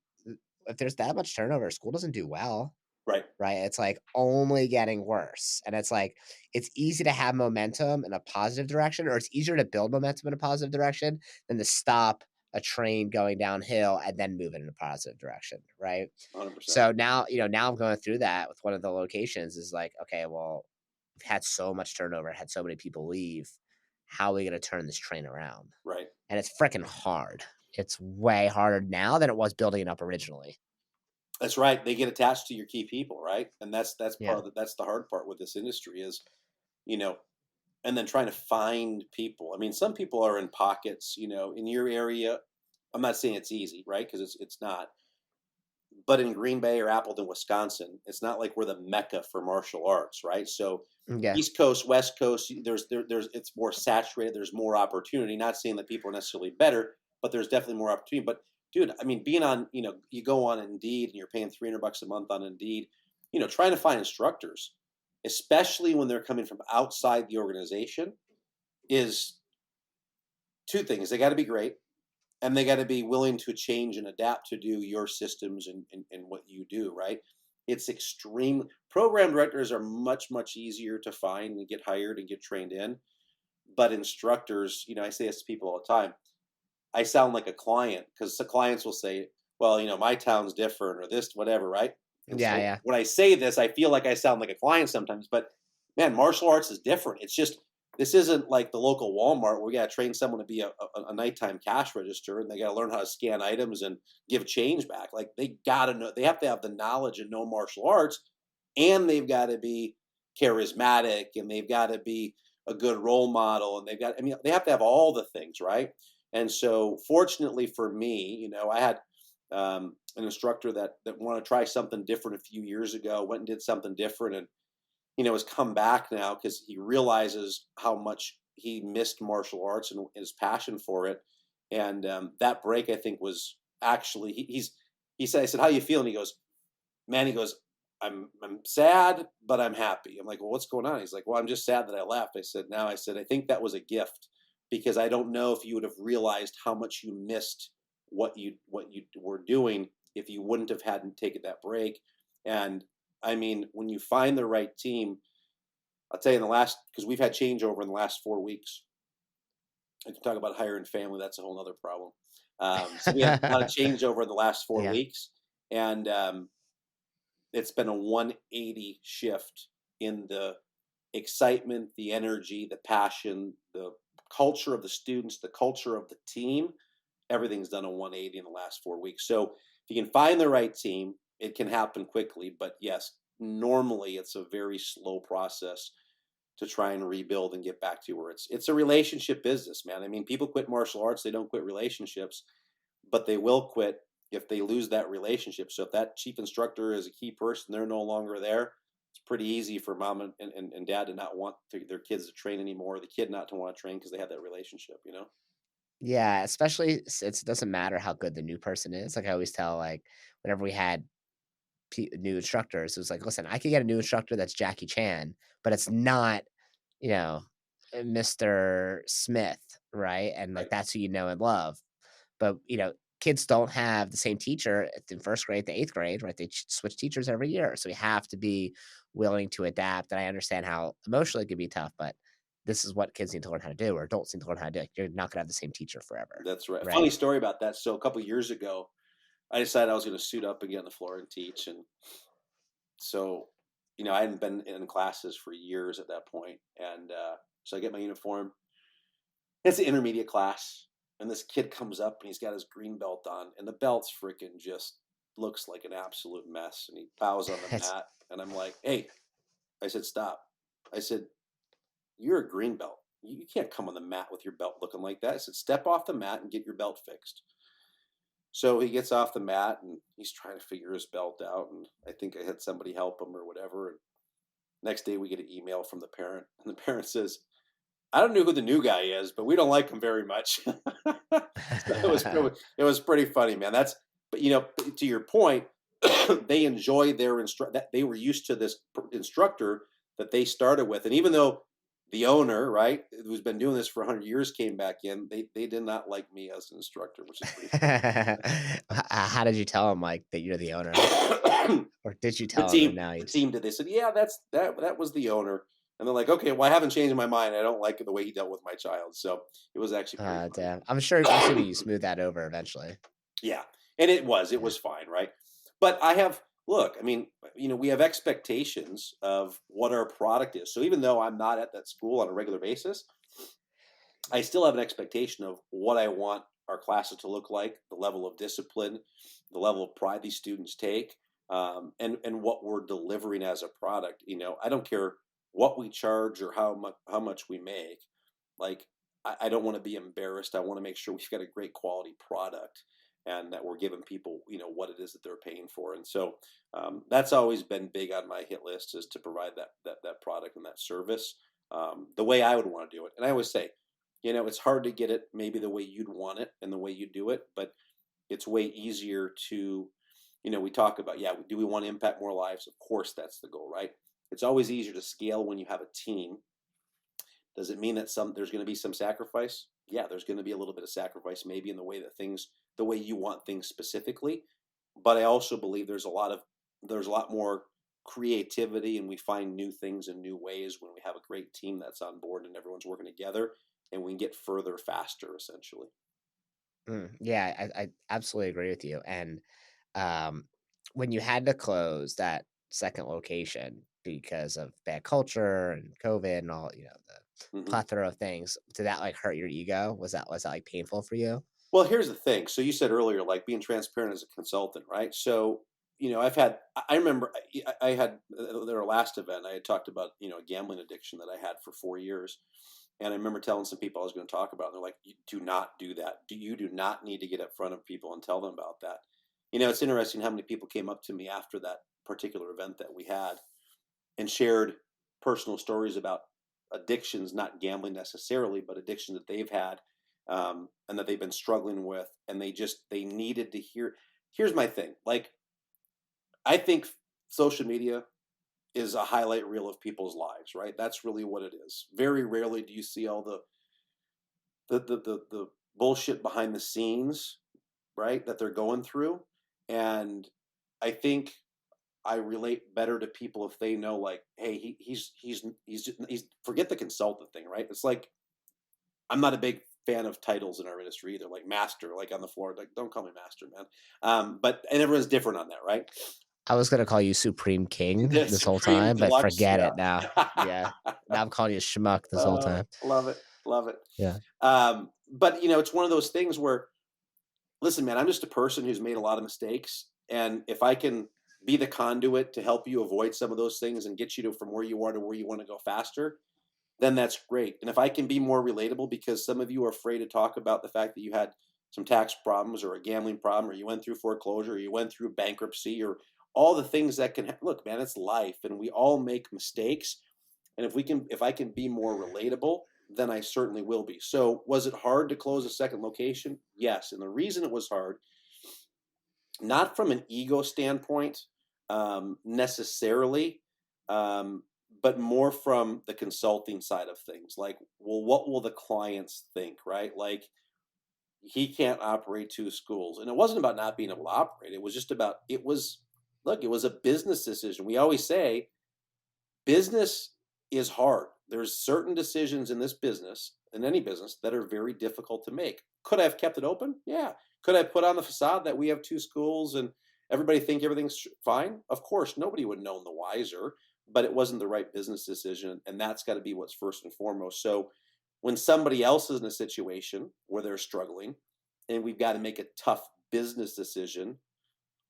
if there's that much turnover, school doesn't do well. Right. Right? It's, like, only getting worse, and it's, like, it's easy to have momentum in a positive direction, or it's easier to build momentum in a positive direction than to stop a train going downhill and then move it in a positive direction, right? 100%. So now, now I'm going through that with one of the locations is like, okay, well, we've had so much turnover, had so many people leave. How are we gonna turn this train around? Right. And it's freaking hard. It's way harder now than it was building it up originally. That's right. They get attached to your key people, right? And that's part Yeah. of that's the hard part with this industry is, you know, and then trying to find people. I mean, some people are in pockets, in your area. I'm not saying it's easy, right? Because it's not. But in Green Bay or Appleton, Wisconsin, it's not like we're the mecca for martial arts, right? So Yeah. East Coast, West Coast, there's it's more saturated. There's more opportunity. Not saying that people are necessarily better, but there's definitely more opportunity. But dude, I mean, being on, you go on Indeed and you're paying $300 a month on Indeed, trying to find instructors, especially when they're coming from outside the organization, is two things. They got to be great, and they got to be willing to change and adapt to do your systems and what you do, right? It's extreme. Program directors are much easier to find and get hired and get trained in, but instructors, I say this to people all the time, I sound like a client because the clients will say, well, my town's different or this whatever, right? And Yeah, so yeah. when I say this, I feel like I sound like a client sometimes, but man, martial arts is different. It's just, this isn't like the local Walmart where we got to train someone to be a nighttime cash register and they got to learn how to scan items and give change back. Like they got to know, they have to have the knowledge and know martial arts, and they've got to be charismatic, and they've got to be a good role model, and I mean, they have to have all the things, right? And so, fortunately for me, I had an instructor that wanted to try something different a few years ago. Went and did something different, and has come back now because he realizes how much he missed martial arts and his passion for it. And that break, I think, was actually he said, I said, "How you feeling?" He goes, "Man," he goes, I'm sad, but I'm happy." I'm like, "Well, what's going on?" He's like, "Well, I'm just sad that I left." I said, "Now," I said, "I think that was a gift because I don't know if you would have realized how much you missed what you were doing if you wouldn't have had to take that break." And I mean, when you find the right team, I'll tell you, in the last, because we've had changeover in the last 4 weeks. I can talk about hiring family. That's a whole other problem. So we had a lot of changeover in the last four Yeah. weeks, and it's been a 180 shift in the excitement, the energy, the passion, the culture of the students, the culture of the team. Everything's done a 180 in the last 4 weeks. So if you can find the right team, it can happen quickly. But yes, normally it's a very slow process to try and rebuild and get back to where it's a relationship business, man. I mean, people quit martial arts, they don't quit relationships, but they will quit if they lose that relationship. So if that chief instructor is a key person, they're no longer there. It's pretty easy for mom and dad to not want their kids to train anymore, the kid not to want to train because they have that relationship. Yeah, especially since it doesn't matter how good the new person is. Like I always tell, like whenever we had new instructors, it was like, listen, I could get a new instructor that's Jackie Chan, but it's not, you know, Mr. Smith, right? And like Right. that's who you know and love. But kids don't have the same teacher in first grade to eighth grade, right? They switch teachers every year, so we have to be willing to adapt. And I understand how emotionally it can be tough, but this is what kids need to learn how to do, or adults need to learn how to do. You're not gonna have the same teacher forever, That's right. Funny right? story about that. So a couple years ago, I decided I was going to suit up and get on the floor and teach. And so, I hadn't been in classes for years at that point. And so I get my uniform. It's an intermediate class. And this kid comes up and he's got his green belt on. And the belt's freaking just looks like an absolute mess. And he bows on the It's mat. And I'm like, "Hey," I said, "stop." I said, "You're a green belt. You can't come on the mat with your belt looking like that." I said, "Step off the mat and get your belt fixed." So he gets off the mat and he's trying to figure his belt out. And I think I had somebody help him or whatever. And next day we get an email from the parent. And the parent says, "I don't know who the new guy is, but we don't like him very much." So it was pretty funny, man. But to your point, they enjoy their that they were used to this instructor that they started with. And even though the owner, right, who's been doing this for 100 years came back in, they did not like me as an instructor, which is pretty How did you tell him, like, that you're the owner? funny. Or did you The tell him and team now you the just team did. They said, "Yeah, that was the owner." And they're like, "Okay, well, I haven't changed my mind. I don't like the way he dealt with my child." So it was actually pretty damn. I'm assuming funny. you smooth that over eventually. Yeah, and Yeah. it was fine, right? But look, I mean, we have expectations of what our product is. So even though I'm not at that school on a regular basis, I still have an expectation of what I want our classes to look like, the level of discipline, the level of pride these students take, and what we're delivering as a product. I don't care what we charge or how much we make. Like, I don't want to be embarrassed. I want to make sure we've got a great quality product. and that we're giving people, what it is that they're paying for. And so that's always been big on my hit list, is to provide that product and that service the way I would want to do it. And I always say, it's hard to get it maybe the way you'd want it and the way you do it, but it's way easier to, we talk about, yeah, do we want to impact more lives? Of course, that's the goal, right? It's always easier to scale when you have a team. Does it mean that there's going to be some sacrifice? Yeah, there's going to be a little bit of sacrifice, maybe in the way the way you want things specifically. But I also believe there's a lot more creativity, and we find new things and new ways when we have a great team that's on board and everyone's working together, and we can get further faster, essentially. Yeah, I absolutely agree with you. And um, when you had to close that second location because of bad culture and COVID and all, the hmm plethora of things, did that like hurt your ego? Was that like painful for you? Well, here's the thing. So you said earlier, like being transparent as a consultant, right? So, I remember I had their last event, I had talked about, a gambling addiction that I had for 4 years. And I remember telling some people I was going to talk about, and they're like, "You do not do that. You do not need to get up front of people and tell them about that." It's interesting how many people came up to me after that particular event that we had and shared personal stories about addictions, not gambling necessarily, but addiction that they've had, and that they've been struggling with, and they needed to hear. Here's my thing: like, I think social media is a highlight reel of people's lives, right? That's really what it is. Very rarely do you see all the bullshit behind the scenes, right? That they're going through, and I think I relate better to people if they know, like, hey, he's forget the consultant thing, right? It's like, I'm not a big fan of titles in our industry either, like master, like on the floor, like, don't call me master, man. But and everyone's different on that, right? I was gonna call you Supreme King The this whole supreme time, but deluxe, forget yeah. it now. Yeah. Now I'm calling you schmuck this whole Oh, time. love it, love it. Yeah. But it's one of those things where, listen, man, I'm just a person who's made a lot of mistakes, and if I can be the conduit to help you avoid some of those things and get you to from where you are to where you want to go faster, then that's great. And if I can be more relatable, because some of you are afraid to talk about the fact that you had some tax problems or a gambling problem, or you went through foreclosure, or you went through bankruptcy, or all the things that can look, man, it's life, and we all make mistakes. And if I can be more relatable, then I certainly will be. So, was it hard to close a second location? Yes. And the reason it was hard, not from an ego standpoint, necessarily, um, but more from the consulting side of things. Like, well, what will the clients think, right? Like, he can't operate two schools. And it wasn't about not being able to operate. It was just about, look, it was a business decision. We always say, business is hard. There's certain decisions in this business, in any business, that are very difficult to make. Could I have kept it open? Yeah. Could I put on the facade that we have two schools and everybody think everything's fine? Of course, nobody would know the wiser, but it wasn't the right business decision, and that's got to be what's first and foremost. So when somebody else is in a situation where they're struggling and we've got to make a tough business decision,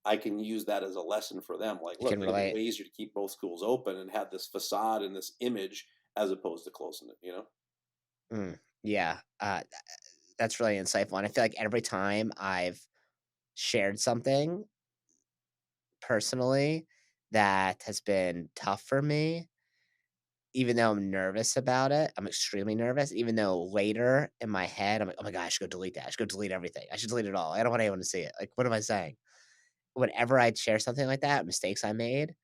I can use that as a lesson for them. Like, You look, can it'd have been relate. way easier to keep both schools open and have this facade and this image as opposed to closing it. Yeah. That's really insightful. And I feel like every time I've shared something personally that has been tough for me, even though I'm nervous about it, I'm extremely nervous, even though later in my head, I'm like, "Oh my god, I should go delete that. I should go delete everything. I should delete it all. I don't want anyone to see it. Like, what am I saying?" Whenever I share something like that, mistakes I made,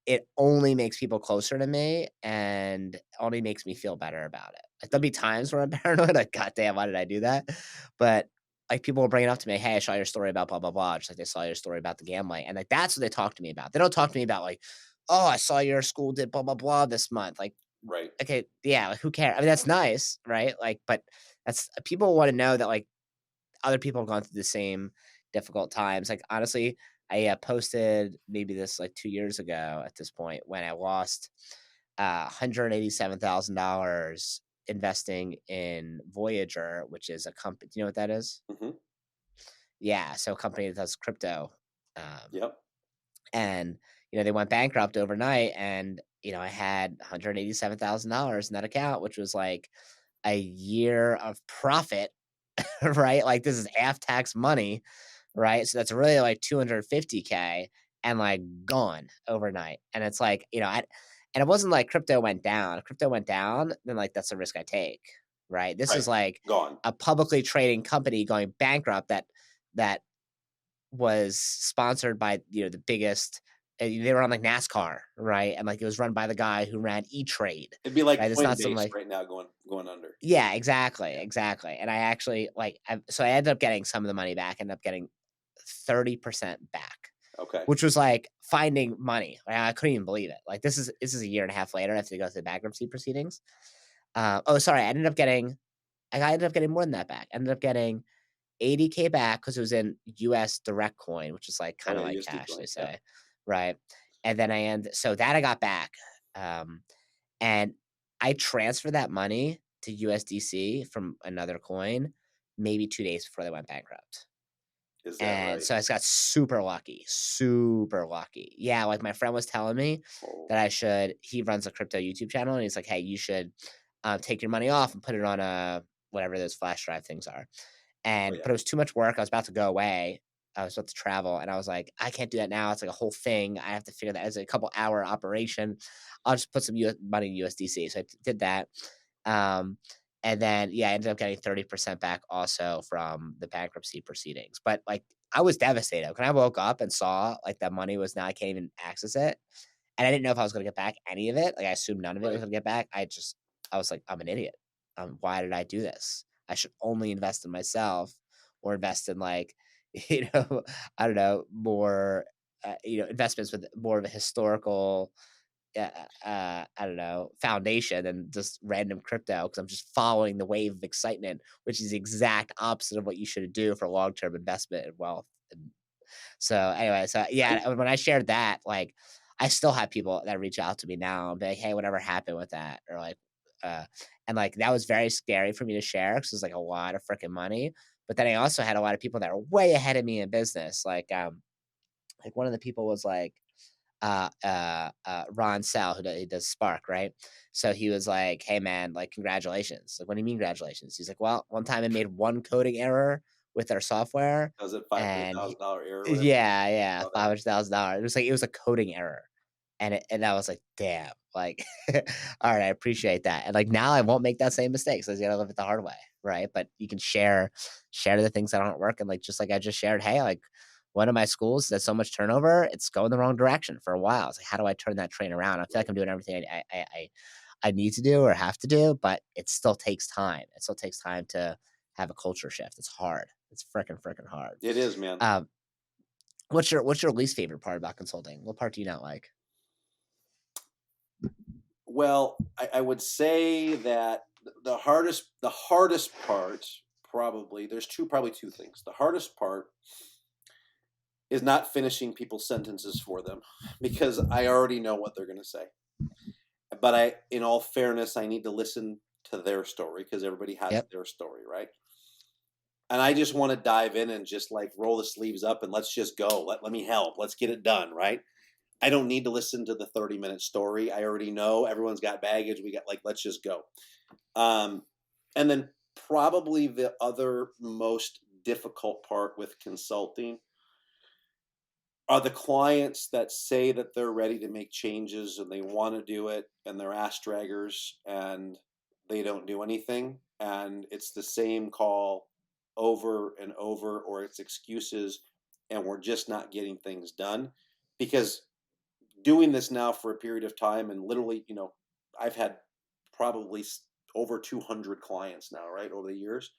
it only makes people closer to me and only makes me feel better about it. Like, there'll be times where I'm paranoid, like, "God damn, why did I do that?" But, like, people will bring it up to me, "Hey, I saw your story about blah, blah, blah," just like they saw your story about the gambling, and, like, that's what they talk to me about. They don't talk to me about, like, "Oh, I saw your school did blah, blah, blah this month." Like, Right. okay, yeah, like, who cares? I mean, that's nice, right? Like, but that's people wanna know that, like, other people have gone through the same difficult times. Like, honestly, I, posted maybe this, like, 2 years ago at this point when I lost, $187,000 investing in Voyager, which is a company. Do you know what that is? hmm Yeah, so a company that does crypto, um, Yep. and, they went bankrupt overnight, and, I had $187,000 in that account, which was, like, a year of profit right? Like this is after-tax money, right? So that's really like 250K and like gone overnight. And it's like, and it wasn't like crypto went down. If crypto went down, then like that's a risk I take, right? This Right. is like Gone. a publicly trading company going bankrupt that was sponsored by, the biggest they were on like NASCAR, right? And like it was run by the guy who ran E-Trade, It'd be like right? It's not some Coinbase like right now going under. yeah, exactly, Yeah. exactly. And I actually so I ended up getting some of the money back, ended up getting 30% back, Okay. which was like finding money. Like, I couldn't even believe it. Like this is a year and a half later. I have to go through the bankruptcy proceedings. Oh, sorry. I ended up getting more than that back. I ended up getting 80K back because it was in US direct coin, which is like Oh kind of yeah, like USD cash, coin. they Yeah. say. Right. And then so that I got back. Um, and I transferred that money to USDC from another coin maybe 2 days before they went bankrupt. Is that And right? so I just got super lucky, super lucky. Yeah, like my friend was telling me Oh, that he runs a crypto YouTube channel and he's like, "Hey, you should take your money off and put it on a whatever those flash drive things are." oh And yeah. but it was too much work. I was about to go away. I was about to travel and I was like, I can't do that now. It's like a whole thing. I have to figure that as a couple hour operation. I'll just put some money in USDC. So I did that. Um, and then yeah, I ended up getting 30% back also from the bankruptcy proceedings. But like I was devastated when I woke up and saw like that money was now I can't even access it. And I didn't know if I was gonna get back any of it. Like I assumed none of it was Right. gonna get back. I was like, I'm an idiot. Why did I do this? I should only invest in myself or invest in like, I don't know, more, investments with more of a historical I don't know, foundation and just random crypto because I'm just following the wave of excitement, which is the exact opposite of what you should do for long term investment and wealth. And so anyway, so I, yeah, when I shared that, like I still have people that reach out to me now and be like, "Hey, whatever happened with that?" Or like, uh, and like that was very scary for me to share because it's like a lot of freaking money. But then I also had a lot of people that are way ahead of me in business. Like one of the people was like Ron Sell, he does Spark, right? So he was like, "Hey man, like congratulations." Like, "What do you mean congratulations?" He's like, "Well, one time I made one coding error with our software, was it five hundred and thousand dollar error or whatever? yeah, yeah, Saw that one. $500,000. It was a coding error, and I was like, damn, like, all right, I appreciate that, and like now I won't make that same mistake. So I gotta live it the hard way, right? But you can share the things that aren't working, like just like I just shared. Hey, like one of my schools that's so much turnover, it's going the wrong direction for a while. It's like, how do I turn that train around? I feel like Right. I'm doing everything I need to do or have to do, but it still takes time. It still takes time to have a culture shift. It's hard. It's freaking hard. It is, man. Um, what's your least favorite part about consulting? What part do you not like? Well, I would say that the hardest part probably probably two things. The hardest part is not finishing people's sentences for them because I already know what they're going to say. But in all fairness, I need to listen to their story because everybody has Yep. their story, right? And I just want to dive in and just like roll the sleeves up and let's just go. Let me help. Let's get it done, right? I don't need to listen to the 30-minute story. I already know everyone's got baggage. We got like, let's just go. Um, and then probably the other most difficult part with consulting are the clients that say that they're ready to make changes and they want to do it and they're ass draggers and they don't do anything. And it's the same call over and over, or it's excuses, and we're just not getting things done because doing this now for a period of time and literally, I've had probably over 200 clients now, right, over the years.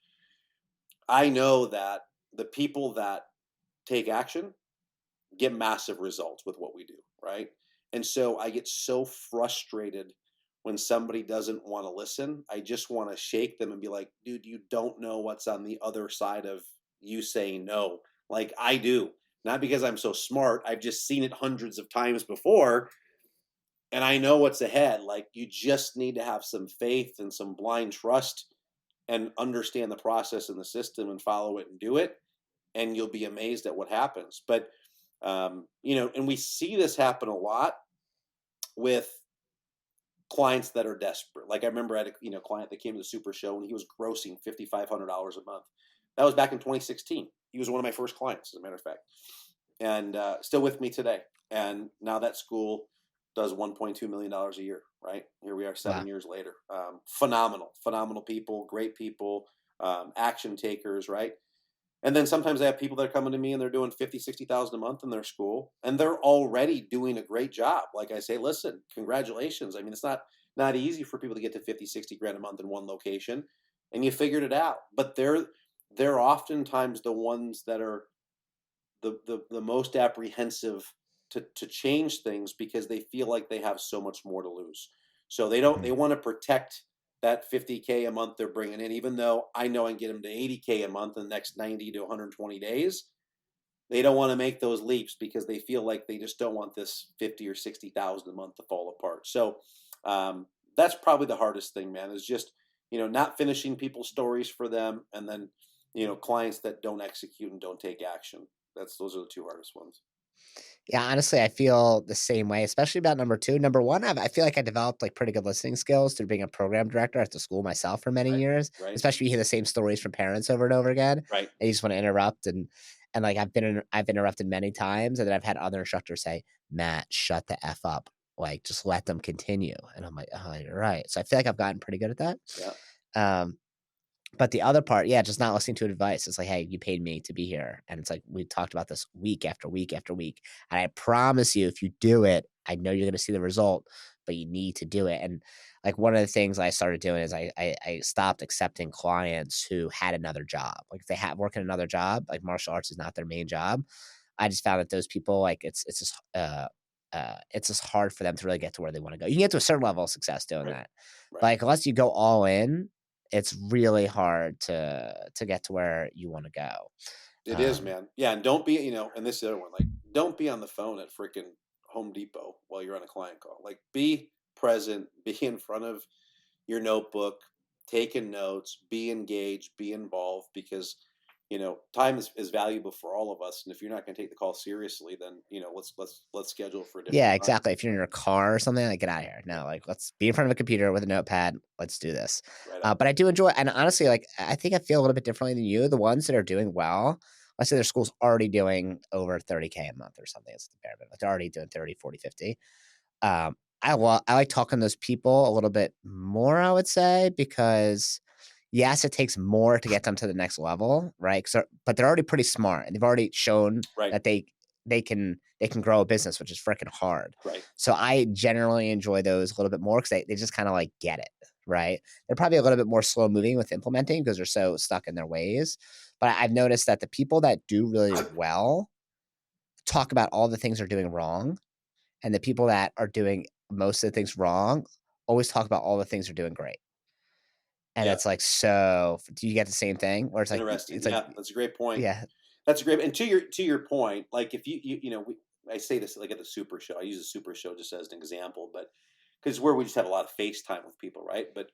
I know that the people that take action get massive results with what we do, right? And so I get so frustrated when somebody doesn't want to listen. I just want to shake them and be like, dude, you don't know what's on the other side of you saying no. Like I do. Not because I'm so smart. I've just seen it hundreds of times before and I know what's ahead. Like you just need to have some faith and some blind trust and understand the process and the system and follow it and do it, and you'll be amazed at what happens. But and we see this happen a lot with clients that are desperate. Like I remember I had a client that came to the Super Show and he was grossing $5,500 a month. That was back in 2016. He was one of my first clients, as a matter of fact, and still with me today. And now that school does $1.2 million a year. Right here we are, Wow. 7 years later. Phenomenal, phenomenal people, great people, action takers. Right. And then sometimes I have people that are coming to me and they're doing 50, 60,000 a month in their school and they're already doing a great job. Like I say, listen, congratulations. I mean, it's not easy for people to get to 50, 60 grand a month in one location and you figured it out. But they're oftentimes the ones that are the most apprehensive to change things because they feel like they have so much more to lose. So they Mhm. want to protect that 50K a month they're bringing in, even though I know I can get them to 80K a month in the next 90 to 120 days. They don't want to make those leaps because they feel like they just don't want this 50 or 60,000 a month to fall apart. So that's probably the hardest thing, man, is just not finishing people's stories for them, and then clients that don't execute and don't take action. Those are the two hardest ones. Yeah, honestly, I feel the same way, especially about number 2. Number 1, I feel like I developed, like, pretty good listening skills through being a program director at the school myself for many Right, years, right, especially you hear the same stories from parents over and over again, and right, you just wanna interrupt, and, like, I've interrupted many times, and then I've had other instructors say, "Matt, shut the F up. Like, just let them continue." And I'm like, "Oh, you're right." So I feel like I've gotten pretty good at that. yeah, Um but the other part, yeah, just not listening to advice. It's like, "Hey, you paid me to be here." And it's like, we talked about this week after week after week. And I promise you, if you do it, I know you're gonna see the result, but you need to do it. And like one of the things I started doing is I stopped accepting clients who had another job. Like if they had working another job, like martial arts is not their main job. I just found that those people, like it's just hard for them to really get to where they want to go. You can get to a certain level of success doing right, that. But right. like unless you go all in, it's really hard to get to where you wanna go. It is, Um, man. Yeah, and don't be, and this is the other one, like, don't be on the phone at freaking Home Depot while you're on a client call. Like, be present, be in front of your notebook, taking notes, be engaged, be involved, because time is valuable for all of us. And if you're not going to take the call seriously, then let's schedule for a different yeah, time. exactly. If you're in your car or something, like, get out of here. Yeah, No, like, let's be in front of a computer with a notepad. Let's do this. right on. But I do enjoy and honestly, like, I think I feel a little bit differently than you. The ones that are doing well, let's say their school's already doing over 30K a month or something. It's the bare minimum. Like, they're already doing 30, 40, 50. I like talking to those people a little bit more, I would say, because yes, it takes more to get them to the next level, right? 'Cause but they're already pretty smart, and they've already shown Right, that they can grow a business, which is freaking hard. right. So I generally enjoy those a little bit more because they just kinda, like, get it, right? They're probably a little bit more slow moving with implementing because 'cause they're so stuck in their ways, but I've noticed that the people that do really well talk about all the things they're doing wrong, and the people that are doing most of the things wrong always talk about all the things they're doing great. And Yeah, it's like, so do you get the same thing? Where it's like interesting. it's like Yeah, that's a great point. yeah, That's a great. And to your point, like if I say this like at the Super Show. I use the Super Show just as an example, but because where we just have a lot of FaceTime with people, right? But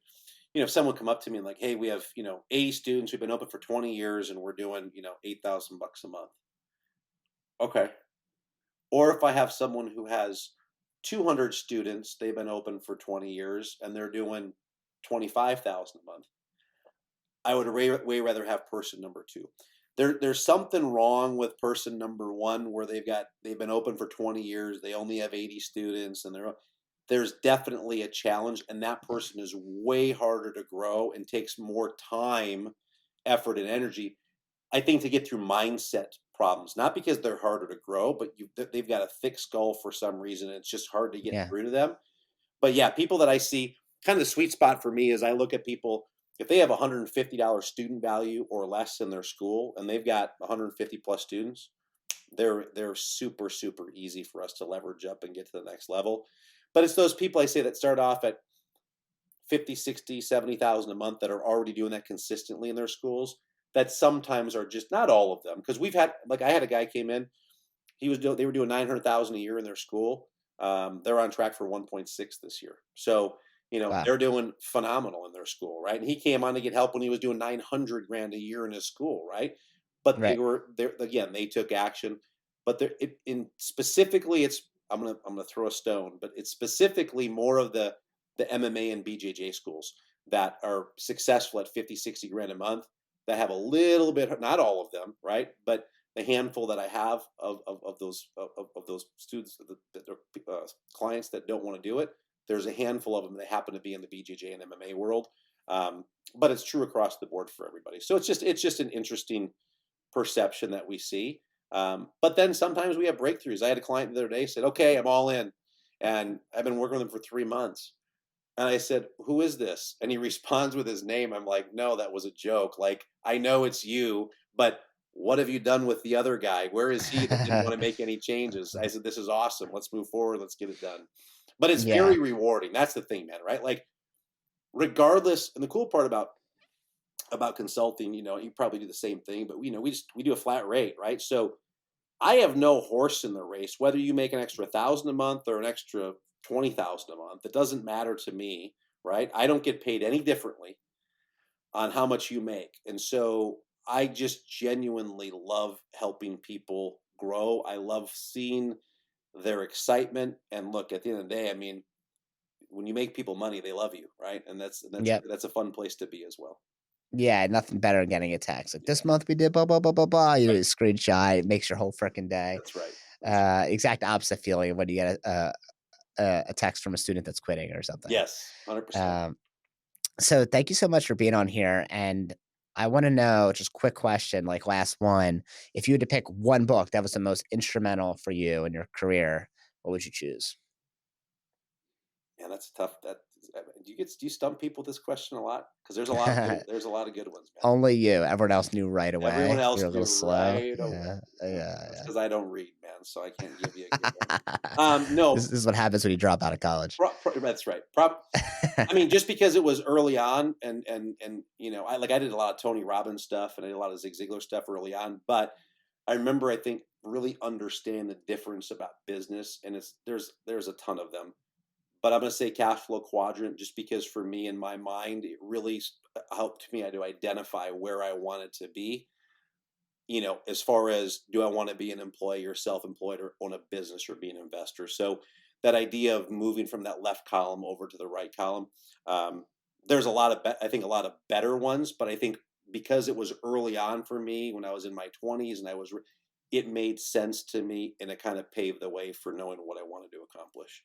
if someone come up to me and like, hey, we have 80 students, we've been open for 20 years, and we're doing $8,000 a month. Okay. Or if I have someone who has 200 students, they've been open for 20 years, and they're doing 25,000 a month. I would way rather have person number two. There's something wrong with person number one where they've been open for 20 years. They only have 80 students, and there's definitely a challenge, and that person is way harder to grow and takes more time, effort, and energy. I think to get through mindset problems, not because they're harder to grow, but they've got a thick skull for some reason. And it's just hard to get yeah, through to them. But yeah, people that I see, kind of the sweet spot for me is I look at people if they have $150 student value or less in their school and they've got 150 plus students, they're super easy for us to leverage up and get to the next level. But it's those people I say that start off at 50, 60, 70,000 a month that are already doing that consistently in their schools that sometimes are just not all of them because we've had like I had a guy came in they were doing 900,000 a year in their school. They're on track for 1.6 this year. So, wow, they're doing phenomenal in their school, right? And he came on to get help when he was doing 900 grand a year in his school, right? But they right, were there again, they took action. But in specifically it's I'm gonna throw a stone, but it's specifically more of the MMA and BJJ schools that are successful at 50, 60 grand a month, that have a little bit, not all of them, right? But the handful that I have of those students, that are clients that don't want to do it, there's a handful of them that happen to be in the BJJ and MMA world. Um, but it's true across the board for everybody. So it's just an interesting perception that we see. But then sometimes we have breakthroughs. I had a client the other day said, "Okay, I'm all in," and I've been working with them for 3 months. And I said, "Who is this?" And he responds with his name. I'm like, "No, that was a joke. Like, I know it's you, but what have you done with the other guy? Where is he that didn't want to make any changes?" I said, "This is awesome. Let's move forward. Let's get it done." But it's Yeah. very rewarding. That's the thing, man, right? Like, regardless, and the cool part about consulting, you probably do the same thing, but we do a flat rate, right? So I have no horse in the race. Whether you make an extra 1,000 a month or an extra 20,000 a month, it doesn't matter to me, right? I don't get paid any differently on how much you make, and so I just genuinely love helping people grow. I love seeing their excitement. And look, at the end of the day, I mean, when you make people money, they love you, right? And that's Yep. that's a fun place to be as well. Yeah, nothing better than getting a text like, "This Yeah, month we did blah, blah, blah, blah, blah." You know, right. screenshot, it makes your whole fricking day. That's right. That's right. Exact opposite feeling when you get a text from a student that's quitting or something. Yes, 100%. Um, so thank you so much for being on here, and I wanna know, just quick question, like, last one, if you had to pick one book that was the most instrumental for you in your career, what would you choose? Yeah, that's tough. Do you stump people with this question a lot? Because there's a lot of good ones, man. Only you, everyone else knew right Everyone away. else You're a little knew slow. right away. Yeah, Yeah, that's yeah, because I don't read, man, so I can't give you a good one. yeah. This No, this is what happens when you drop out of college. that's right. I mean, just because it was early on, and I did a lot of Tony Robbins stuff, and I did a lot of Zig Ziglar stuff early on, but I remember, I think, really understand the difference about business, and there's a ton of them. But I'm gonna say cash flow quadrant, just because for me, in my mind, it really helped me to identify where I wanted to be. As far as, do I want to be an employee or self-employed or own a business or be an investor? So that idea of moving from that left column over to the right column, um, there's I think a lot of better ones, but I think because it was early on for me when I was in my 20s, and it made sense to me, and it kind of paved the way for knowing what I wanted to accomplish.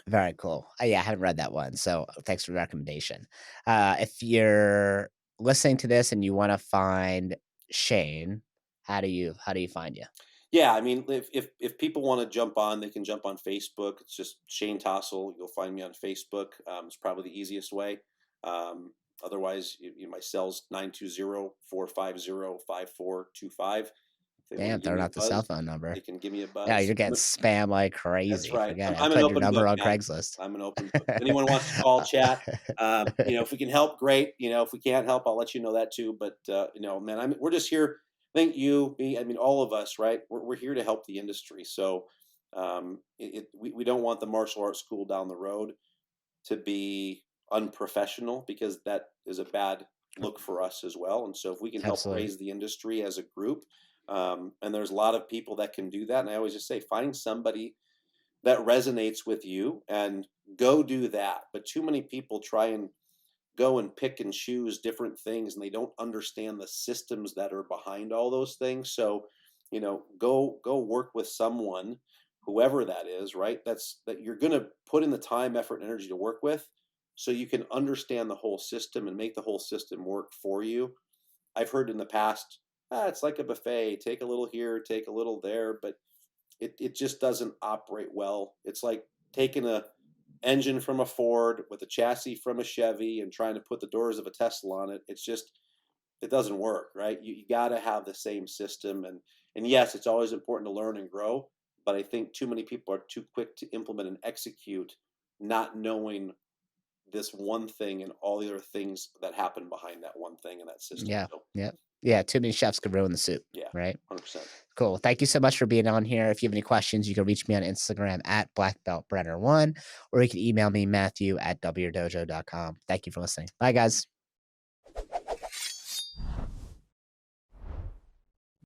Very cool. Yeah, I haven't read that one, so thanks for the recommendation. If you're listening to this and you wanna find Shane, how do you find you? Yeah, I mean, if people want to jump on, they can jump on Facebook. It's just Shane Tossel. You'll find me on Facebook. It's probably the easiest way. Otherwise, my cell's 920-450-5425. If they want to Damn, give throwing me a out the cell buzz, phone they number. can give me a Yeah, buzz. you're getting spam like That's crazy. right. Forget it. I I'm an put your open number book, on man. Craigslist. I'm an open book. If anyone wants to call, chat. If we can help, great. If we can't help, I'll let you know that too. But man, we're just here. Thank you, me. I mean, all of us, right? We're here to help the industry. So we don't want the martial arts school down the road to be unprofessional, because that is a bad look for us as well. And so if we can help Absolutely. raise the industry as a group, and there's a lot of people that can do that. And I always just say, find somebody that resonates with you and go do that. But too many people try and go and pick and choose different things, and they don't understand the systems that are behind all those things. So, go work with someone, whoever that is, right? That you're going to put in the time, effort, and energy to work with, so you can understand the whole system and make the whole system work for you. I've heard in the past, it's like a buffet, take a little here, take a little there, but it just doesn't operate well. It's like taking a engine from a Ford with a chassis from a Chevy and trying to put the doors of a Tesla on it. It doesn't work, right? You got to have the same system, and yes, it's always important to learn and grow, but I think too many people are too quick to implement and execute, not knowing this one thing and all the other things that happen behind that one thing in that system. Yeah, So yeah. Yeah, too many chefs could ruin the soup, yeah, right? 100%. Cool. Thank you so much for being on here. If you have any questions, you can reach me on Instagram at blackbeltbrenner1, or you can email me, Matthew at wdojo.com. Thank you for listening. Bye, guys.